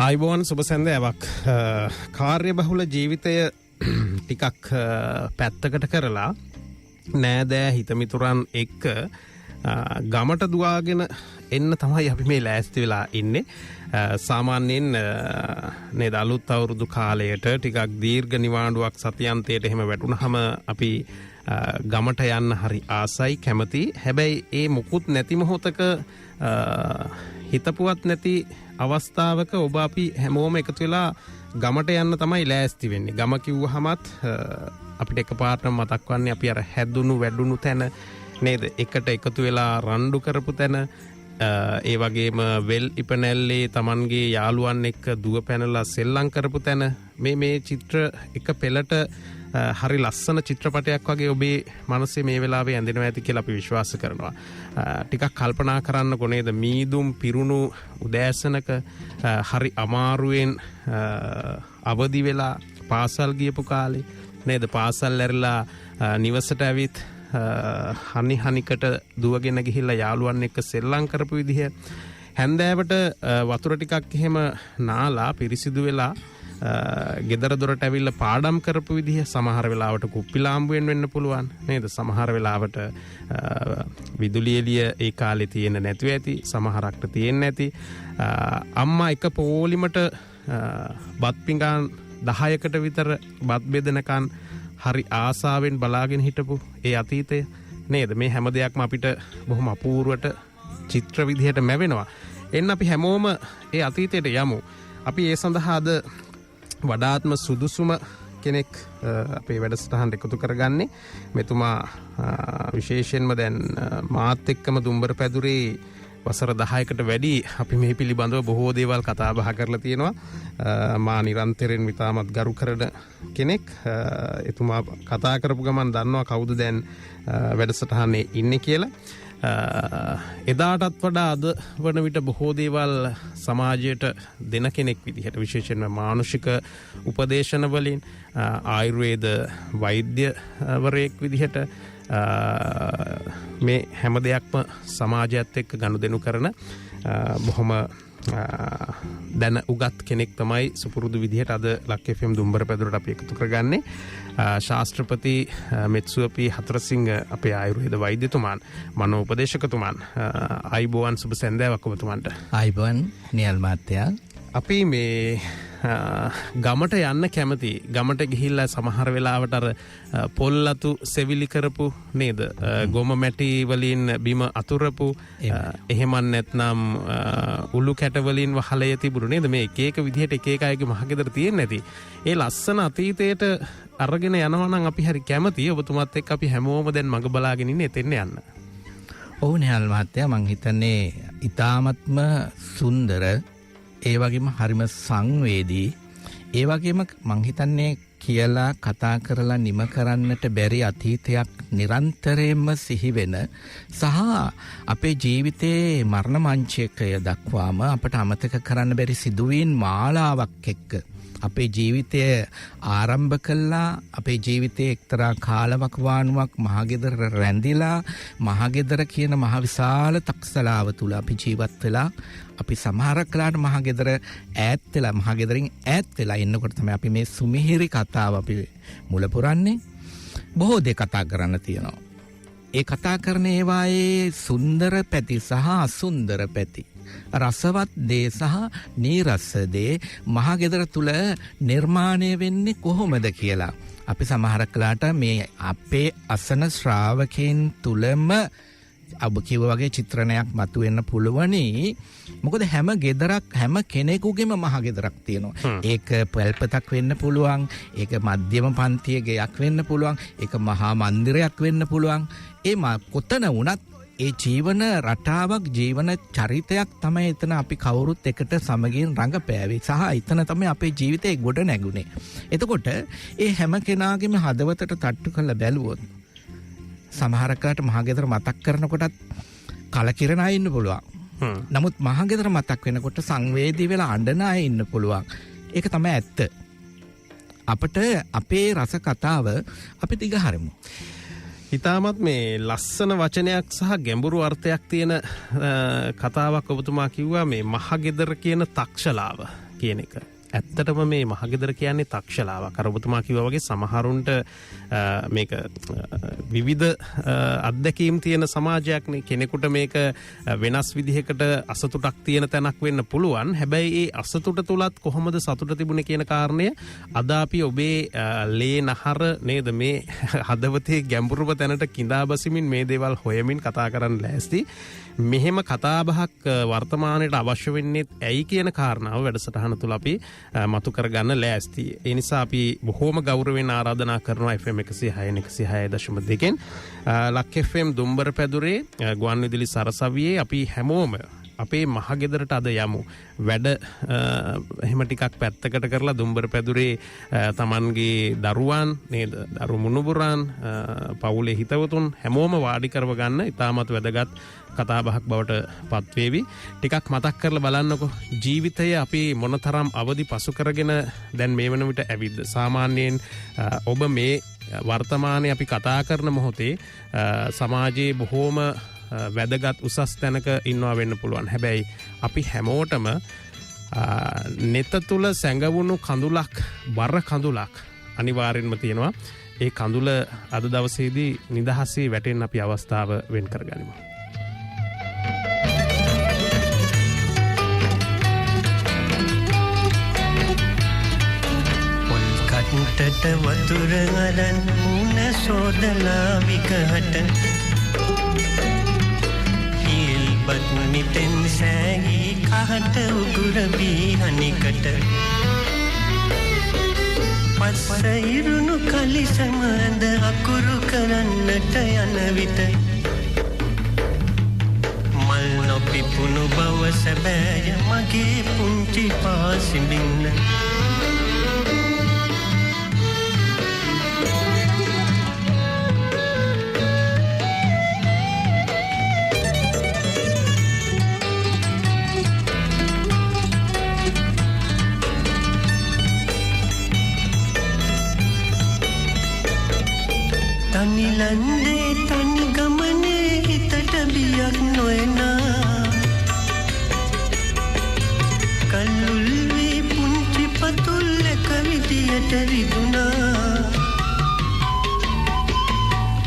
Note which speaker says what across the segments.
Speaker 1: ආයිබෝන් සුබ සන්ධ්‍යාවක්. කාර්යබහුල ජීවිතය ටිකක් පැත්තකට කරලා නෑදෑ හිතමිතුරන් එක්ක ගමට දුවාගෙන එන්න තමයි අපි මේ ලෑස්ති වෙලා ඉන්නේ. සාමාන්‍යයෙන් නේද අලුත් අවුරුදු කාලයට ටිකක් දීර්ඝ නිවාඩුවක් සතියන්තයට එහෙම වැටුණාම අපි ගමට යන්න හරි ආසයි කැමති. හැබැයි ඒ මුකුත් නැති මොහොතක හිතපුවත් නැති අවස්ථාවක ඔබ අපි හැමෝම එකතු වෙලා ගමට යන්න තමයි ලෑස්ති වෙන්නේ. ගම කිව්වහමත් අපිට එකපාරටම මතක් වන්නේ අපි අර හැදුණු වැඩුණු තැන නේද? එකට එකතු වෙලා රණ්ඩු කරපු තැන, ඒ වගේම වෙල් ඉපනැල්ලේ Tamanගේ යාළුවන් එක්ක දුව පැනලා සෙල්ලම් කරපු තැන. මේ චිත්‍ර එක පෙළට හරි ලස්සන චිත්‍රපටයක් වගේ ඔබේ මනසේ මේ වෙලාවේ ඇඳෙනවා ඇති කියලා අපි විශ්වාස කරනවා. ටිකක් කල්පනා කරන්න කොනේද මීදුම් පිරුණු උදෑසනක හරි අමාරුවෙන් අවදි වෙලා පාසල් ගියපු කාලේ නේද? පාසල් ඇරලා නිවසට ඇවිත් හනිකට දුවගෙන ගිහිල්ලා යාළුවන් එක්ක සෙල්ලම් කරපු විදිහ, හැන්දෑවට වතුර ටිකක් එහෙම නාලා පිරිසිදු වෙලා ගෙදර දොරට ඇවිල්ලා පාඩම් කරපු විදිහ, සමහර වෙලාවට කුප්පිලාම්බුවෙන් වෙන්න පුළුවන් නේද? සමහර වෙලාවට විදුලි එළිය ඒ කාලේ තියෙන්න නැතුව ඇති, සමහරක්ට තියෙන්න ඇති. අම්මා එක පොලිමට බත් පිඟාන් 10කට විතර බත් බෙදනකන් හරි ආසාවෙන් බලාගෙන හිටපු ඒ අතීතය නේද? මේ හැම දෙයක්ම අපිට බොහොම අපූර්වට චිත්‍ර විදිහට මැවෙනවා. එන්න අපි හැමෝම ඒ අතීතයට යමු. අපි ඒ සඳහා අද වඩාත්ම සුදුසුම කෙනෙක් අපේ වැඩසටහනට එකතු කරගන්නේ. මෙතුමා විශේෂයෙන්ම දැන් මාත් එක්කම දුම්බර පැදුරේ වසර 10කට වැඩි අපි මේ පිළිබඳව බොහෝ දේවල් කතා බහ කරලා තියෙනවා. මා නිරන්තරයෙන් විතාමත් ගරු කරන කෙනෙක්. එතුමා කතා කරපු ගමන් දන්නවා කවුද දැන් වැඩසටහනේ ඉන්නේ කියලා. එදාටත් වඩා අද වන විට බොහෝ දේවල් සමාජයට දෙන කෙනෙක් විදිහට, විශේෂයෙන්ම මානසික උපදේශන වලින් ආයුර්වේද වෛද්‍යවරයෙක් විදිහට මේ හැම දෙයක්ම සමාජයත් එක්ක ගනුදෙනු කරන බොහොම දැන උගත් කෙනෙක් තමයි සුපුරුදු විදිහට අද ලක් FM දුම්බර පැදුරට අපි එකතු කරගන්නේ. ශාස්ත්‍රපති මෙත්සුවපී හතරසිංහ අපේ ආයුර්වේද වෛද්‍යතුමාන්, මනෝ උපදේශකතුමාන්. ආයිබෝවන් සුබ සන්ධ්‍යාවක් ඔබතුමන්ට.
Speaker 2: ආයිබෝවන් නියල් මහත්තයා.
Speaker 1: අපි මේ ගමට යන්න කැමති. ගමට ගිහිල්ලා සමහර වෙලාවට අර පොල්ලතු සෙවිලි කරපු නේද? ගොම මැටි වලින් බිම අතුරපු, එහෙමත් නැත්නම් උළු කැට වලින් වහලය තිබුණු නේද? මේ එක එක විදිහට එක එක අයගේ මහගෙදර තියෙන්නේ නැති ඒ ලස්සන අතීතයට අරගෙන යනවා නම් අපි හරි කැමතියි. ඔබතුමාත් එක්ක අපි හැමෝම දැන් මඟ බලාගෙන ඉන්නේ එතෙන් යන්න.
Speaker 2: ඔව් නිහල් මහත්තයා, මං හිතන්නේ ඊ타මත්ම සුන්දර, ඒ වගේම හරිම සංවේදී, ඒ වගේම මං හිතන්නේ කියලා කතා කරලා නිම කරන්නට බැරි අතීතයක් නිරන්තරයෙන්ම සිහි වෙන සහ අපේ ජීවිතයේ මරණ මංචකය දක්වාම අපට අමතක කරන්න බැරි සිදුවීම් මාලාවක් එක්ක අපේ ජීවිතය ආරම්භ කළා. අපේ ජීවිතයේ එක්තරා කාලවකවානුවක් මහගෙදර රැඳිලා, මහගෙදර කියන මහ විශාල තක්සලාව තුල අපි ජීවත් වෙලා, අපි සමහරක් වෙලාවට මහගෙදර ඈත් වෙලා, මහගෙදරින් ඈත් වෙලා ඉන්නකොට තමයි අපි මේ සුමිහිරි කතාව අපි මුල පුරන්නේ. බොහෝ දේ කතා කරන්න තියෙනවා. ඒ කතා කරන ඒවායේ සුන්දර පැති සහ අසුන්දර පැති, රසවත් දේ සහ නීරස දේ මහගෙදර තුල නිර්මාණය වෙන්නේ කොහොමද කියලා අපි සමහරක් වෙලාවට මේ අපේ අසන ශ්‍රාවකයන් තුලම ඔබ කිව්ව වගේ චිත්‍රණයක් මතුවෙන්න පුළුවනි. මොකද හැම ගෙදරක්, හැම කෙනෙකුගේම මහ ගෙදරක් තියෙනවා. ඒක පැල්පතක් වෙන්න පුළුවන්, ඒක මධ්‍යම පන්තියේ ගෙයක් වෙන්න පුළුවන්, ඒක මහා මන්දිරයක් වෙන්න පුළුවන්. ඒ කොතන වුණත් ඒ ජීවන රටාවක් ජීවන චරිතයක් තමයි එතන අපි කවුරුත් එකට සමගින් රඟපෑවේ සහ එතන තමයි අපේ ජීවිතේ ගොඩ නැගුණේ. එතකොට ඒ හැම කෙනාගේම හදවතට තට්ටු කරලා බැලුවොත් සමහරකට මහගෙදර මතක් කරනකොටත් කලකිරණ අය ඉන්න පුළුවන්. නමුත් මහගෙදර මතක් වෙනකොට සංවේදී වෙලා අඬන අය ඉන්න පුළුවන්. ඒක තමයි ඇත්ත. අපට අපේ රස කතාව අපි දිගහරමු.
Speaker 1: ඉතාමත් මේ ලස්සන වචනයක් සහ ගැඹුරු අර්ථයක් තියෙන කතාවක් ඔබතුමා කිව්වා මේ මහගෙදර කියන තක්ෂලාව කියන එක. ඇත්තටම මේ මහගෙදර කියන්නේ තක්ෂලාවක්. අර ඔබතුමා කිව්වා වගේ සමහරුන්ට මේක විවිධ අත්දැකීම් තියෙන සමාජයක් නේ. කෙනෙකුට මේක වෙනස් විදිහකට අසතුටක් තියෙන තැනක් වෙන්න පුළුවන්. හැබැයි ඒ අසතුට තුලත් කොහොමද සතුට තිබුණේ කියන කාරණය අද අපි ඔබේ ලේ නහර නේද මේ හදවතේ ගැඹුරුම තැනට කිඳා බසිමින් මේ දේවල් හොයමින් කතා කරන්න ලෑස්ති. මෙහෙම කතාබහක් වර්තමානයට අවශ්‍ය වෙන්නේ ඇයි කියන කාරණාව වැඩසටහන තුල අපි මතු කරගන්න ලෑස්ති. ඒ නිසා අපි බොහෝම ගෞරවයෙන් ආරාධනා කරනවා FM 106.2 ලක් FM දුම්බර පැදුරේ ගුවන් විදුලි සරසවියේ අපි හැමෝම අපේ මහගෙදරට අද යමු. වැඩ එහෙම ටිකක් පැත්තකට කරලා දුම්බර පැදුරේ තමන්ගේ දරුවන් නේද දරු මුණුබුරන් පවුලේ හිතවතුන් හැමෝම වාඩි කරව ගන්න ඉතාමත් වැදගත් කතාබහක් බවට පත්වේවි. ටිකක් මතක් කරලා බලන්නකො ජීවිතය අපි මොනතරම් අවදි පසු කරගෙන දැන් මේ වන විට ඇවිද්ද. සාමාන්‍යයෙන් ඔබ මේ වර්තමානයේ අපි කතා කරන මොහොතේ සමාජයේ බොහෝම වැදගත් උසස් තැනක ඉන්නවා වෙන්න පුළුවන්. හැබැයි අපි හැමෝටම නෙත තුල සැඟවුණු කඳුලක් බර කඳුලක් අනිවාර්යෙන්ම තියෙනවා. ඒ කඳුල අද දවසේදී නිදහසේ වැටෙන්න අපි අවස්ථාව වෙන් කරගනිමු.
Speaker 3: කටට වතුර අරන් මුණ සෝදලා විකහට හිල්බත් මිතෙන් සෑහි කහට උගුර බීහනිකට පස්ස ඉරුණු කලිසමඳ අකුරු කරන්නට යන විට මල් නොපිපුණු බව සැබෑය මගේ පුංචි පාසිඹින්න තනිලන්දේ තනි ගමනේ හිතට බියක් නොයනා කල්ලුල් වී පුංචි පතුල් එක විදියට රිදුනා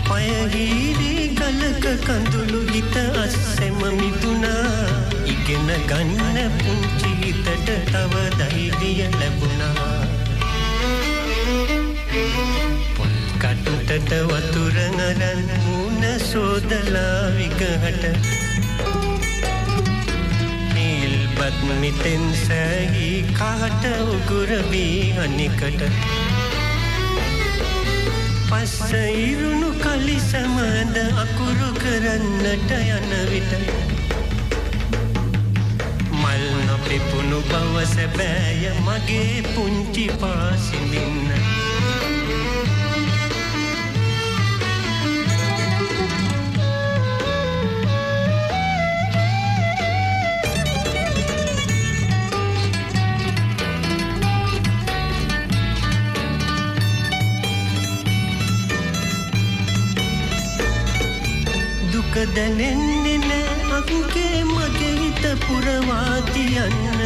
Speaker 3: පයහිරි ගලක කඳුළු හිත අස්සෙම මිදුනා ඉගෙන ගන්න පුංචි හිතට තව ධෛර්යය ලැබුණා කටට වතුර අරන් මුණ සෝදලා විකහට නිල්පත් මිතෙන් සෑහි කහට උගුර බීහනිකට පස්ස ඉරුණු කලිසමඳ අකුරු කරන්නට යන විට මල් නොපිපුණු බව සැබෑය මගේ පුංචි පාසිඹින්න දැනෙන්නේ නෑ අකුගේ මගේ හිත පුරවා තියන්න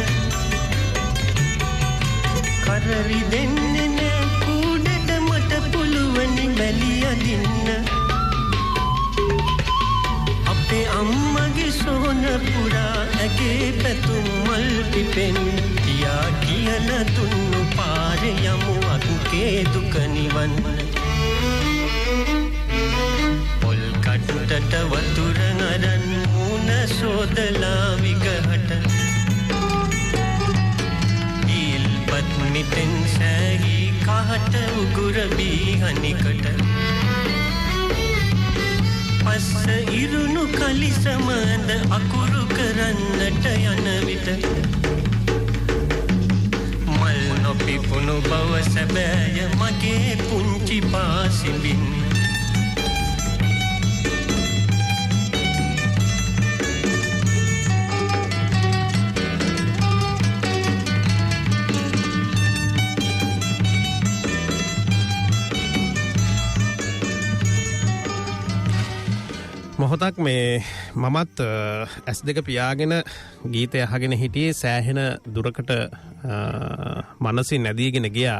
Speaker 3: කරරි දෙන්නේ නෑ කූඩට මට පුළුවනි බැලි අදින්න අපේ අම්මගේ සෝන පුරා ඇගේ පැතුම් මල් පිපෙන් තියා කියන දුන්නු පාරේ යමු අකුගේ දුක නිවන්න කටට වතුර අරන් මුණ සෝදලා විකහට හිල්පත් මිතෙන් සෑහි කහට උගුර බීහනිකට පස්ස ඉරුණු කලිසමඳ අකුරු කරන්නට යන විට මල් නොපිපුණු බව සැබෑය මගේ පුංචි පාසිඹින්
Speaker 1: මොහොතක් මේ මමත් ඇස් දෙක පියාගෙන ගීතය අහගෙන හිටියේ සෑහෙන දුරකට මනසින් නැදීගෙන ගියා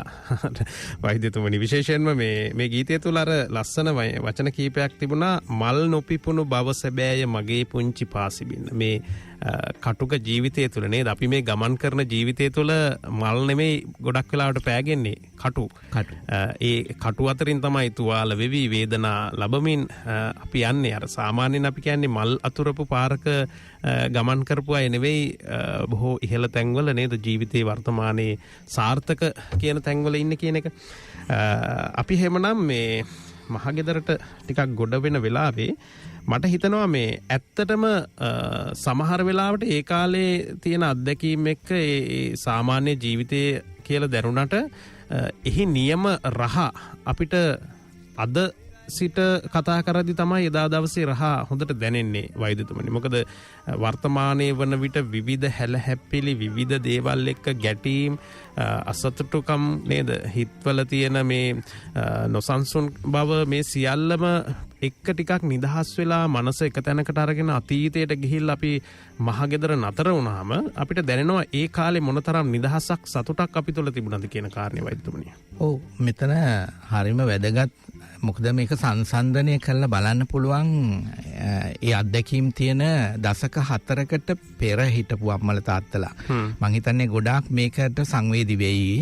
Speaker 1: වෛද්‍යතුමනි විශේෂයෙන්ම මේ ගීතය තුල අර ලස්සන වචන කීපයක් තිබුණා මල් නොපිපුණු බව සැබෑය මගේ පුංචි පාසිබින්න මේ කටුක ජීවිතය තුළ නේද අපි මේ ගමන් කරන ජීවිතය තුළ මල් නෙමෙයි ගොඩක් වෙලාවට පෑගෙන්නේ කටු ඒ කටු අතරින් තමයි තුවාල වෙවි වේදනා ලබමින් අපි යන්නේ අර සාමාන්‍යයෙන් අපි කියන්නේ මල් අතුරපු පාරක ගමන් කරපු අය නෙවෙයි බොහෝ ඉහළ තැන්වල නේද ජීවිතේ වර්තමානයේ සාර්ථක කියන තැන්වල ඉන්නේ කියන එක අපි හැමනම් මේ මහගෙදරට ටිකක් ගොඩ වෙන වෙලාවේ මට හිතනවා මේ ඇත්තටම සමහර වෙලාවට ඒ කාලේ තියෙන අත්දැකීම් එක්ක ඒ සාමාන්‍ය ජීවිතයේ කියලා දැනුණට එහි නියම රහ අපිට අද සිට කතා කරද්දි තමයි එදා දවසේ රහ හොඳට දැනෙන්නේ වෛද්‍යතුමනි. මොකද වර්තමානයේ වන විට විවිධ හැලහැප්පිලි විවිධ දේවල් එක්ක ගැටීම් අසතුටුකම් නේද හිතවල තියෙන මේ නොසන්සුන් බව මේ සියල්ලම එක්ක ටිකක් නිදහස් වෙලා මනස එක තැනකට අරගෙන අතීතයට ගිහිල්ලා අපි මහගෙදර නතර වුණාම අපිට දැනෙනවා ඒ කාලේ මොනතරම් නිදහසක් සතුටක් අපි තුළ තිබුණාද කියන කාරණේ වෛද්‍යතුමනි.
Speaker 2: ඔව් මෙතන හරිම වැදගත් මොකද මේක සංසන්දනය කරලා බලන්න පුළුවන් ඒ අත්දැකීම් තියෙන දශක 4කට පෙර හිටපු අම්මල තාත්තලා මං හිතන්නේ ගොඩාක් මේකට සංවේදී වෙයි.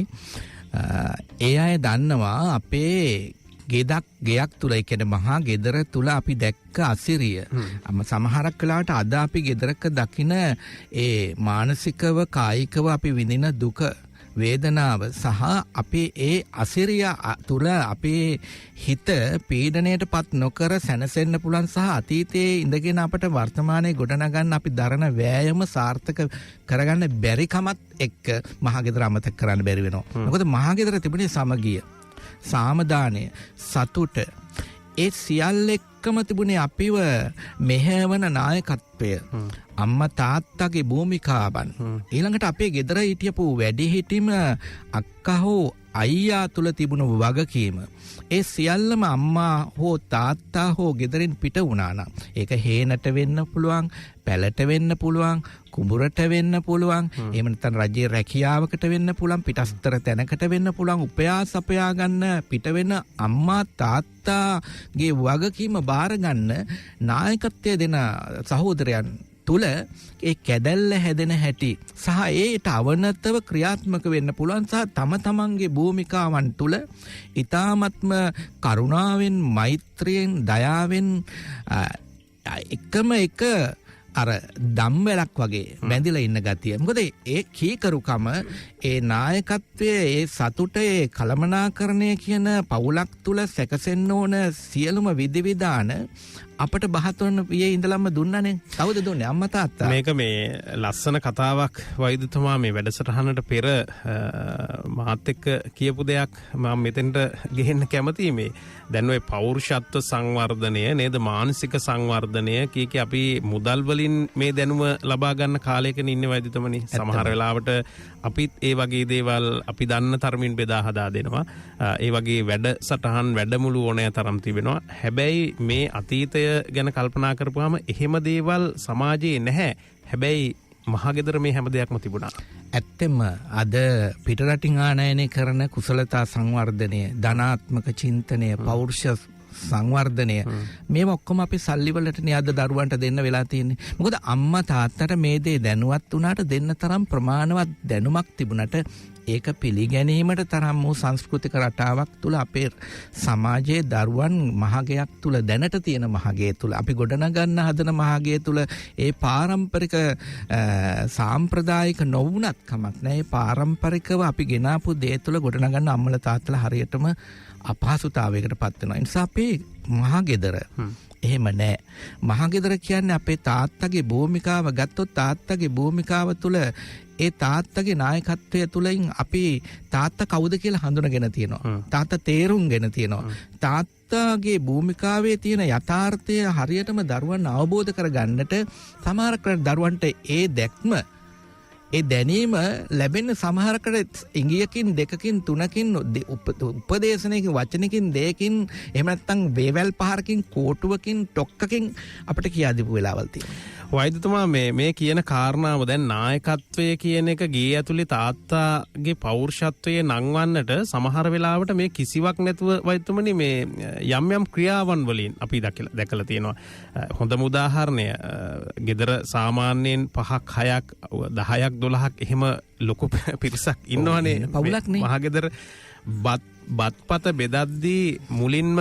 Speaker 2: ඒ අය දන්නවා අපේ ගෙයක් තුල ඒ කියන්නේ මහා ගෙදර තුල අපි දැක්ක අසිරිය. සමහරක් වෙලාවට අද අපි ගෙදරක දකින ඒ මානසිකව කායිකව අපි විඳින දුක වේදනාව සහ අපේ ඒ අසිරිය තුල අපේ හිත පීඩණයට පත් නොකර සැනසෙන්න පුළුවන් සහ අතීතයේ ඉඳගෙන අපට වර්තමානයේ ගොඩනගන්න අපි දරන වෑයම සාර්ථක කරගන්න බැරි කමත් එක්ක මහගෙදර අමතක කරන්න බැරි වෙනවා. මොකද මහගෙදර තිබුණේ සමගිය, සාමදානය, සතුට ඒ සියල්ල එක්කම තිබුණේ අපිව මෙහෙවන නායකත්වය. අම්මා තාත්තගේ භූමිකාවන් ඊළඟට අපේ ගෙදර හිටියපු වැඩිහිටියම අක්කා හෝ අයියා තුල තිබුණු වගකීම ඒ සියල්ලම අම්මා හෝ තාත්තා හෝ ගෙදරින් පිට වුණා නම් ඒක හේනට වෙන්න පුළුවන්, පැලට වෙන්න පුළුවන්, කුඹුරට වෙන්න පුළුවන්, එහෙම නැත්නම් රජයේ රැකියාවකට වෙන්න පුළුවන්, පිටස්තර තැනකට වෙන්න පුළුවන්, උපයා සපයා ගන්න පිට වෙන අම්මා තාත්තාගේ වගකීම බාර ගන්න නායකත්වය දෙන සහෝදරයන් තුල ඒ කැදැල්ල හැදෙන හැටි සහ ඒට අවනතව ක්‍රියාත්මක වෙන්න පුළුවන් සහ තම තමන්ගේ භූමිකාවන් තුල ඊ타ත්ම කරුණාවෙන්, මෛත්‍රියෙන්, දයාවෙන් එකම එක අර දම්වැලක් වගේ බැඳිලා ඉන්න ගතිය. මොකද ඒ කීකරුකම, ඒ නායකත්වයේ, ඒ සතුටේ කලමනාකරණය කියන පවුලක් තුල සැකසෙන්න ඕන සියලුම විධිවිධාන අපට බහතොන්න පියේ ඉඳලම දුන්නනේ. කවුද දුන්නේ? අම්මා තාත්තා.
Speaker 1: මේක මේ ලස්සන කතාවක් වෛද්‍යතුමා මේ වැඩසටහනට පෙර මාත් එක්ක කියපු දෙයක් මම මෙතෙන්ට ගෙහෙන්න කැමතියි. මේ දැන් ඔය පෞරුෂත්ව සංවර්ධනය නේද, මානසික සංවර්ධනය කීක අපි මුදල් වලින් මේ දැනුම ලබා ගන්න කාලයකනේ ඉන්නේ වෛද්‍යතුමනි. සමහර වෙලාවට අපිත් ඒ වගේ දේවල් අපි දන්න තරමින් බෙදා හදා දෙනවා. ඒ වගේ වැඩසටහන් වැඩමුළු ඕනෑ තරම් තිබෙනවා. හැබැයි මේ අතීතය ගැන කල්පනා කරපුවාම එහෙම දේවල් සමාජයේ නැහැ. හැබැයි මහගෙදර මේ හැම දෙයක්ම තිබුණා.
Speaker 2: ඇත්තෙම අද පිටරටින් ආනයනය කරන කුසලතා සංවර්ධනය, ධනාත්මක චින්තනය, පෞරුෂ සංවර්ධනය මේ ඔක්කොම අපි සල්ලි වලටනේ අද දරුවන්ට දෙන්න වෙලා තියෙන්නේ. මොකද අම්මා තාත්තට මේ දේ දැනුවත් වුණාට දෙන්න තරම් ප්‍රමාණවත් දැනුමක් තිබුණට ඒක පිළිගැනීමට තරම් වූ සංස්කෘතික රටාවක් තුල අපේ සමාජයේ දරුවන් මහගයක් තුල දැනට තියෙන මහගය තුල අපි ගොඩනගන්න හදන මහගය තුල ඒ පාරම්පරික සාම්ප්‍රදායික නොවුනත් කමක් නැහැ. පාරම්පරිකව අපි ගෙනාපු දේ තුල ගොඩනගන්න අම්මලා තාත්තලා හරියටම අපහසුතාවයකට පත් වෙනවා. ඒ නිසා අපේ මහගෙදර එහෙම නෑ. මහගෙදර කියන්නේ අපේ තාත්තගේ භූමිකාව ගත්තොත් තාත්තගේ භූමිකාව තුළ ඒ තාත්තගේ නායකත්වය තුළින් අපි තාත්තා කවුද කියලා හඳුනගෙන තියෙනවා. තාත්තා තේරුම්ගෙන තියෙනවා. තාත්තගේ භූමිකාවේ තියෙන යථාර්ථය හරියටම දරුවන් අවබෝධ කරගන්නට සමහරකට දරුවන්ට ඒ දැක්ම ඒ දැනීම ලැබෙන සමහරකට ඉංගියකින් දෙකකින් තුනකින් උපදේශනයකින් වචනකින් දෙයකින් එහෙම නැත්නම් වේවැල් පහරකින් කෝටුවකින් ටොක්කකින් අපිට කියා දීපු වෙලාවල් තියෙනවා.
Speaker 1: වෛද්‍යතුමා මේ කියන කාරණාව දැන් නායකත්වය කියන එක ගේ ඇතුලේ තාත්තාගේ පෞරුෂත්වයේ නංවන්නට සමහර වෙලාවට මේ කිසිවක් නැතුව වෛද්‍යතුමනි මේ යම් ක්‍රියාවන් වලින් අපි දැකලා තියෙනවා. හොඳම උදාහරණය ගෙදර සාමාන්‍යයෙන් 5ක් 6ක් 10ක් 12ක් එහෙම ලොකු පිරිසක් ඉන්නවනේ
Speaker 2: පවුලක්නේ.
Speaker 1: මහගෙදර බත්පත බෙදද්දී මුලින්ම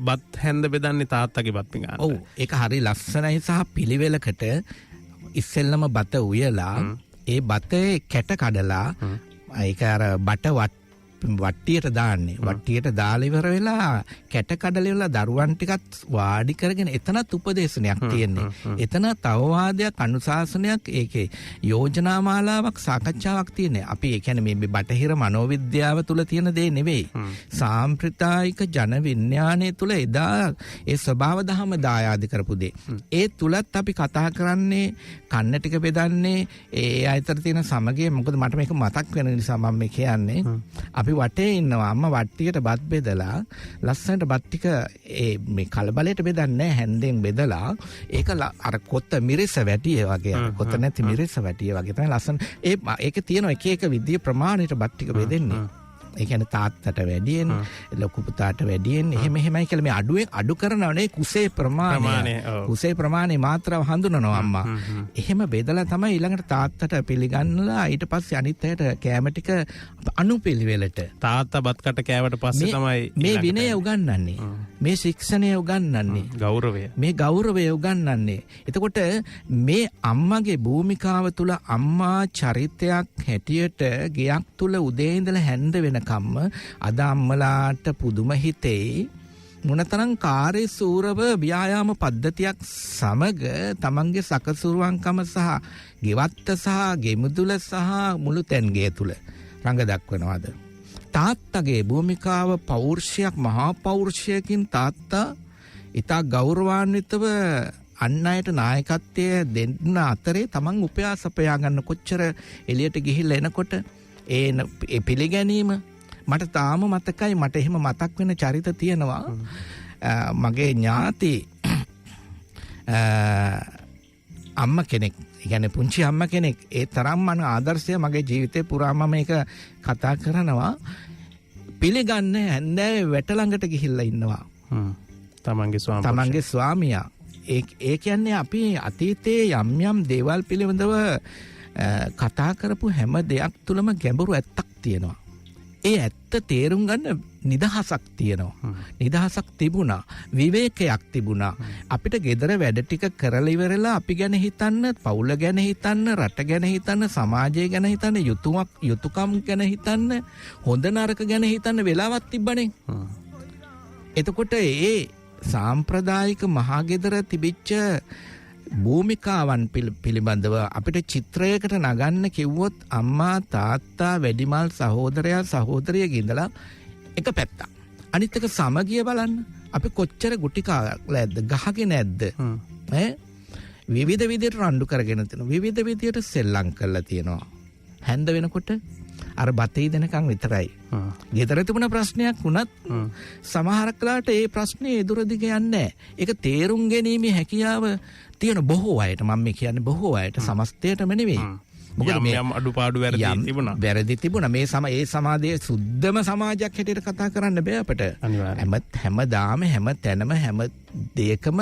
Speaker 1: බත් හැන්ද බෙදන්නේ තාත්තගේ බත් පිඟාන.
Speaker 2: ඔව් ඒක හරි ලස්සනයි සහ පිළිවෙලකට ඉස්සෙල්ලම බත උයලා ඒ බතේ කැට කඩලා ඒක අර බට වට්ටියට දාන්නේ. වට්ටියට දාලා ඉවර වෙලා කැට කඩලා ඉවරලා දරුවන් ටිකත් වාඩි කරගෙන එතනත් උපදේශනයක් තියෙන්නේ. එතනත් අවවාදයක් අනුශාසනයක් ඒකේ යෝජනා මාලාවක් සාකච්ඡාවක් තියෙන්නේ. අපි ඒ කියන්නේ මේ බටහිර මනෝවිද්‍යාව තුල තියෙන දේ නෙවෙයි. සාම්ප්‍රදායික ජන විඥානයේ තුල එදා ඒ ස්වභාව දහම දායාද කරපු දේ. ඒ තුලත් අපි කතා කරන්නේ කන්න ටික බෙදන්නේ ඒ අතර තියෙන සමගිය. මොකද මට මේක මතක් වෙන නිසා මම මේ කියන්නේ. අපි වටේ ඉන්නවා අම්මා වට්ටියට බත් බෙදලා ලස්සනට බත් ටික මේ කලබලයට බෙදන්නේ හැන්දෙන් බෙදලා ඒක අර කොත්ත මිරිස වැටිය වගේ කොත්ත නැති මිරිස වැටිය වගේ තමයි ලස්සන ඒක තියෙන එක එක විදිය ප්‍රමාණයට බත් ටික බෙදෙන්නේ. ඒ කියන්නේ තාත්තට වැඩියෙන් ලොකු පුතාට වැඩියෙන් එහෙමයි කියලා මේ අඩු කරනවනේ කුසේ ප්‍රමාණය මාත්‍රාව හඳුනනවා අම්මා. එහෙම බෙදලා තමයි ඊළඟට තාත්තට පිළිගන්නලා ඊට පස්සේ අනිත් අයට කෑම ටික අනුපිළිවෙලට
Speaker 1: තාත්තා බත් කට කෑවට පස්සේ තමයි
Speaker 2: මේ විනය උගන්වන්නේ. මේ ශික්ෂණය උගන්වන්නේ. මේ ගෞරවය උගන්වන්නේ. එතකොට මේ අම්මගේ භූමිකාව තුල අම්මා චරිතයක් හැටියට ගයක් තුල උදේ ඉඳලා හැන්ද වෙන කම්ම අද අම්මලාට පුදුම හිතේ මොනතරම් කාර්ය සූරව ව්‍යායාම පද්ධතියක් සමග තමන්ගේ සකසුරුවන්කම සහ ගෙවත්ත සහ ගෙමුදුල සහ මුළු තැන්ගේ තුල රඟ දක්වනවාද. තාත්තගේ භූමිකාව පෞරුෂයක් මහා පෞරුෂයකින් තාත්තා ඉතා ගෞරවාන්විතව අන් අයට නායකත්වය දෙන්න අතරේ තමන් උපයා සපයා ගන්න කොච්චර එළියට ගිහිල්ලා එනකොට ඒ පිළිගැනීම මට තාම මතකයි. මට එහෙම මතක් වෙන චරිත තියෙනවා. මගේ ඥාති අම්ම කෙනෙක්, ඒ කියන්නේ පුංචි අම්ම කෙනෙක්. ඒ තරම් මන ආදර්ශය මගේ ජීවිතේ පුරාම මේක කතා කරනවා. පිළිගන්නේ හැන්දෑවේ වැට ළඟට ගිහිල්ලා ඉන්නවා. තමන්ගේ ස්වාමියා. ඒ කියන්නේ අපි අතීතයේ යම් දේවල් පිළිබඳව කතා කරපු හැම දෙයක් තුළම ගැඹුරු ඇත්තක් තියෙනවා. ඒ ඇත්ත තේරුම් ගන්න නිදහසක් තියෙනවා. නිදහසක් තිබුණා. විවේකයක් තිබුණා. අපිට ගෙදර වැඩ ටික කරලා ඉවරලා අපි ගැන හිතන්න, පවුල ගැන හිතන්න, රට ගැන හිතන්න, සමාජය ගැන හිතන්න, යුතුයකම් ගැන හිතන්න, හොඳ නරක ගැන හිතන්න වෙලාවක් තිබ්බනේ. එතකොට ඒ සාම්ප්‍රදායික මහගෙදර තිබිච්ච භූමිකාවන් පිළිබඳව අපිට චිත්‍රයකට නගන්න කිව්වොත් අම්මා තාත්තා වැඩිමල් සහෝදරයා සහෝදරිය ගින්දලා එක පැත්තක්. අනිත් එක සමගිය බලන්න. අපි කොච්චර ගුටි කාලයක්ද ගහගෙන නැද්ද? විවිධ විදියට රණ්ඩු කරගෙන තියෙනවා. විවිධ විදියට සෙල්ලම් කරලා තියෙනවා. හැන්ද වෙනකොට අර බතේ දෙනකන් විතරයි. ගෙදර තිබුණ ප්‍රශ්නයක් වුණත් සමහර කලාට ඒ ප්‍රශ්නේ එදුර දිග යන්නේ නැහැ. ඒක තේරුම් ගැනීමේ හැකියාව තියෙන බොහෝ අයට, මම මේ කියන්නේ බොහෝ අයට, සමස්තයටම නෙවෙයි. මොකද මේ
Speaker 1: අඩුපාඩු
Speaker 2: වැරදි තිබුණා. මේ ඒ සමාජයේ සුද්ධම සමාජයක් හැටියට කතා කරන්න බෑ අපිට. හැමදාම හැම තැනම හැම දෙයකම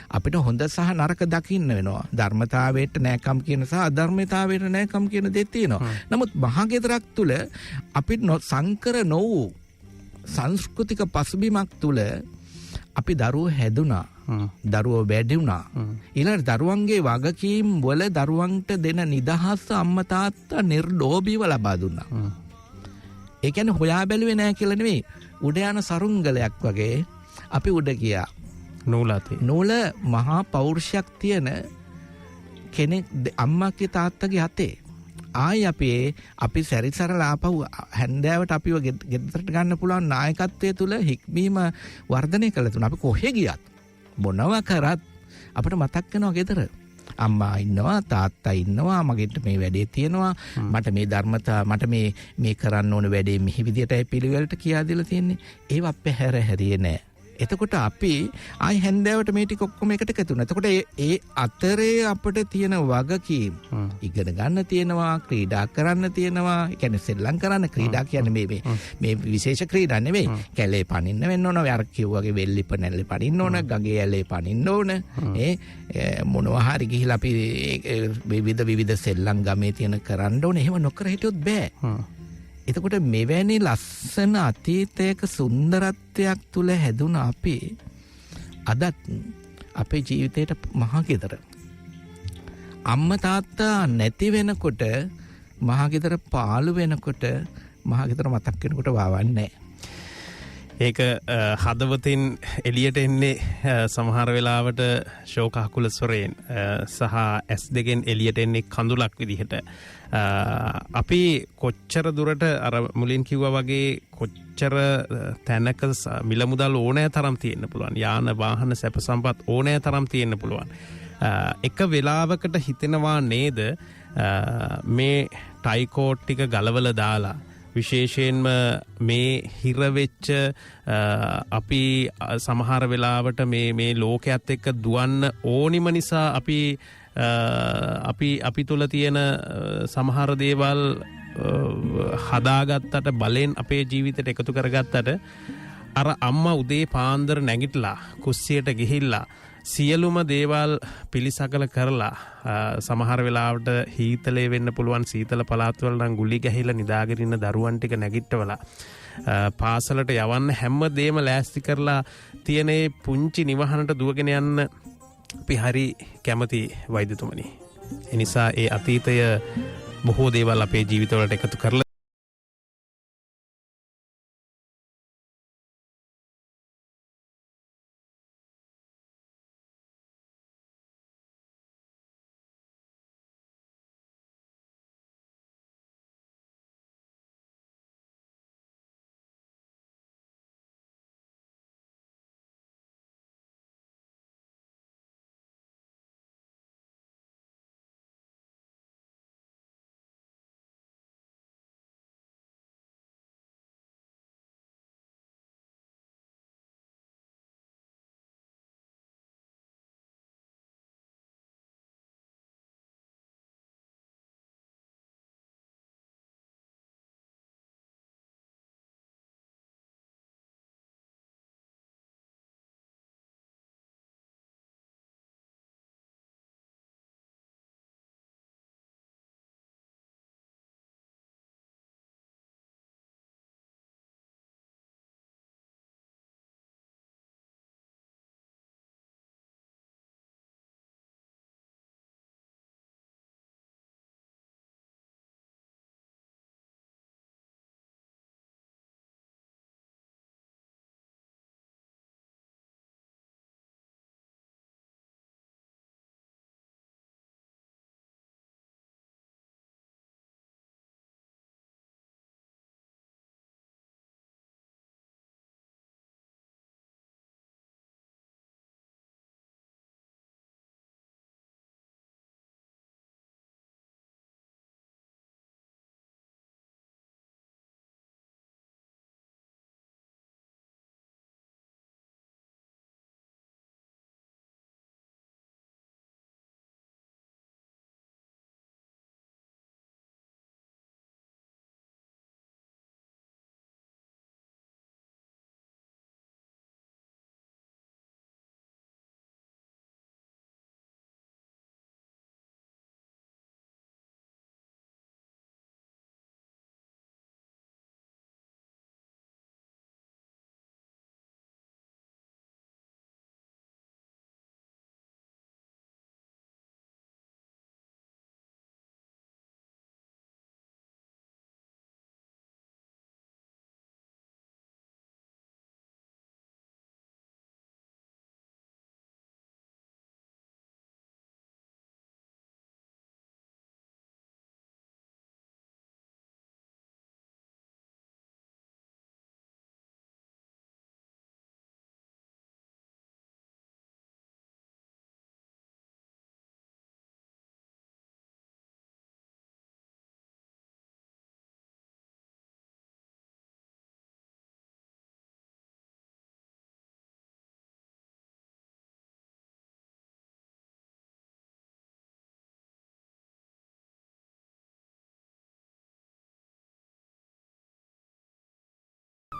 Speaker 2: අපිට හොඳ සහ නරක දකින්න වෙනවා. ධර්මතාවයට නෑකම් කියන සහ අධර්මතාවයට නෑකම් කියන දේ තියෙනවා. නමුත් මහගෙදරක් තුල අපි සංකර නොවූ සංස්කෘතික පසුබිමක් තුල අපි දරුවෝ හැදුනා. දරුවෝ වැඩි වුණා. ඊළඟ දරුවන්ගේ වගකීම් වල දරුවන්ට දෙන නිදහස අම්මා තාත්තා නිර්ලෝභීව ලබා දුන්නා. ඒ කියන්නේ හොයා බැලුවේ නෑ කියලා නෙවෙයි. උඩ යන සරුංගලයක් වගේ අපි උඩ ගියා. නූල මහා පෞරුෂයක් තියෙන කෙනෙක් අම්මගේ තාත්තගේ අතේ. අපි සැරිසරලා ආපහු හැන්දෑවට අපිව ගෙදරට ගන්න පුළුවන් නායකත්වය තුළ හික්මීම වර්ධනය කළ තුන. අපි කොහෙ ගියත් මොනවා කරත් අපිට මතක් වෙනවා ගෙදර. අම්මා ඉන්නවා, තාත්තා ඉන්නවා, මගෙට මේ වැඩේ තියෙනවා, මට මේ ධර්මතා, මට මේ කරන්න ඕන වැඩේ මෙහි විදියටයි පිළිවෙලට කියා දීලා තියෙන්නේ. ඒව අපේ හැරියේ නෑ. එතකොට අපි ආයි හැන්දෑවට මේ ටික ඔක්කොම එකට එකතු වෙනවා. එතකොට ඒ අතරේ අපිට තියෙන වගකීම් ඉගෙන ගන්න තියෙනවා, ක්‍රීඩා කරන්න තියෙනවා. ඒ කියන්නේ සෙල්ලම් කරන්න, ක්‍රීඩා කියන්නේ මේ විශේෂ ක්‍රීඩා නෙවෙයි. කැලේ පනින්න වෙන්න ඕන, අර කිව්වාගේ වෙල්ලි පනැල්ලේ පනින්න ඕන, ගඟේ ඇලේ පනින්න ඕන. මොනවා හරි ගිහිලා අපි විවිධ සෙල්ලම් ගමේ තියෙන කරන්න ඕන. එහෙම නොකර හිටියොත් බෑ. එතකොට මෙවැනි ලස්සන අතීතයක සුන්දරත්වයක් තුළ හැදුන අපි අදත් අපේ ජීවිතයට මහගෙදර. අම්මා තාත්තා නැති වෙනකොට මහගෙදර පාළු වෙනකොට මහගෙදර මතක් වෙනකොට වාවන්නේ.
Speaker 1: ඒක හදවතින් එළියට එන්නේ සමහර වෙලාවට ශෝකාකුල ස්වරයෙන් සහ ඇස් දෙකෙන් එළියට එන්නේ කඳුලක් විදිහට. අපි කොච්චර දුරට අර මුලින් කිව්වා වගේ කොච්චර තැනක මිල මුදල් ඕනෑ තරම් තියෙන්න පුළුවන්. යාන වාහන සැප සම්පත් ඕනෑ තරම් තියෙන්න පුළුවන්. එක වෙලාවකට හිතෙනවා නේද මේ ටයිකෝට් ටික ගලවලා දාලා විශේෂයෙන්ම මේ හිරවෙච්ච අපි සමහර වෙලාවට මේ ලෝකයේත් එක්ක දුවන්න ඕනිම නිසා අපි තුල තියෙන සමහර දේවල් හදාගත්තට බලෙන් අපේ ජීවිතයට එකතු කරගත්තට අර අම්මා උදේ පාන්දර නැගිටලා කුස්සියට ගිහිල්ලා සියලුම දේවල් පිළිසකල කරලා සමහර වෙලාවට හීතලේ වෙන්න පුළුවන් සීතල පළාත්වල නම් ගුලි ගැහිලා නිදාගෙන ඉන්න දරුවන් ටික නැගිටවලා පාසලට යවන්න හැම දෙයක්ම ලෑස්ති කරලා තියෙන පුංචි නිවහනට දුවගෙන යන්න අපි හරි කැමති වෛද්‍යතුමනි. ඒ නිසා ඒ අතීතය බොහෝ දේවල් අපේ ජීවිතවලට එකතු කරලා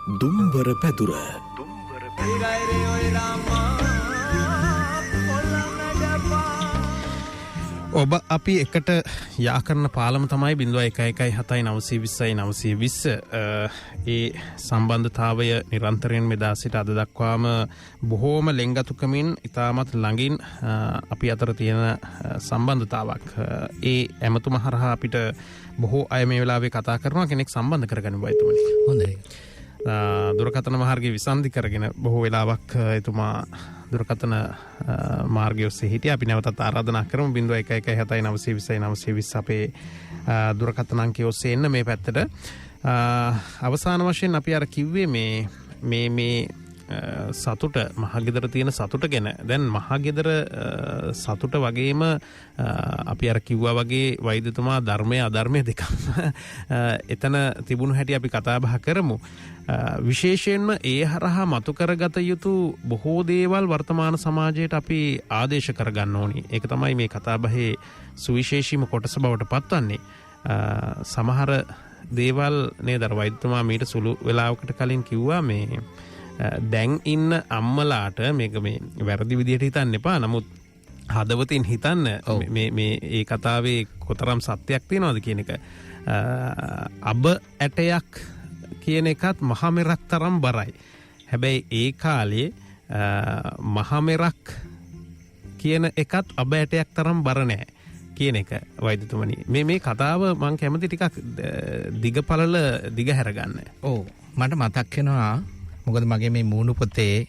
Speaker 4: දුම්බර පැදුර.
Speaker 1: ඔබ අපි එකට යා කරන පාලම තමයි 01179020 ඒ සම්බන්ධතාවය නිරන්තරයෙන් මෙදා සිට අද දක්වාම බොහෝම ලෙන්ගතුකමින් ඉතාමත් ළඟින් අපි අතර තියෙන සම්බන්ධතාවක්. ඒ ඇමතුම හරහා අපිට බොහෝ අය මේ වෙලාවේ කතා කරනවා. කෙනෙක් සම්බන්ධ කරගන්න බයිතුමනි.
Speaker 2: හොඳයි.
Speaker 1: දුරකථන මාර්ගයේ විසන්ධි කරගෙන බොහෝ වෙලාවක් එතුමා දුරකථන මාර්ගය ඔස්සේ හිටියා. අපි නැවතත් ආරාධනා කරමු 01179020 අපේ දුරකථන අංකය ඔස්සේ එන්න මේ පැත්තට. අවසාන වශයෙන් අපි අර කිව්වේ මේ සතුට මහගෙදර තියෙන සතුට ගැන. දැන් මහගෙදර සතුට වගේම අපි අර කිව්වා වගේ වෛද්‍යතුමා ධර්මය අධර්මය දෙකම එතන තිබුණු හැටි අපි කතා බහ කරමු. විශේෂයෙන්ම ඒ හරහා මතු කරගත යුතු බොහෝ දේවල් වර්තමාන සමාජයට අපි ආදේශ කරගන්න ඕනි. ඒක තමයි මේ කතාබහේ සුවිශේෂීම කොටස බවට පත්වන්නේ. සමහර දේවල් නේද වෛද්‍යතුමා මීට සුළු වෙලාවකට කලින් කිව්වා මේ දැන් ඉන්න අම්මලාට මේක මේ වැරදි විදිහට හිතන්න එපා. නමුත් හදවතින් හිතන්න මේ ඒ කතාවේ කොතරම් සත්‍යයක් තියෙනවද කියන එක. අබ ඇටයක් කියන එකත් මහමෙරක් තරම් බරයි. හැබැයි ඒ කාලේ මහමෙරක් කියන එකත් අබ ඇටයක් තරම් බර නෑ කියන එක වෛද්‍යතුමනි. මේ කතාව මං කැමති ටිකක් දිගපළල දිග හැරගන්න.
Speaker 2: ඔව් මට මතක් වෙනවා මොකද මගේ මේ මූණු පොතේ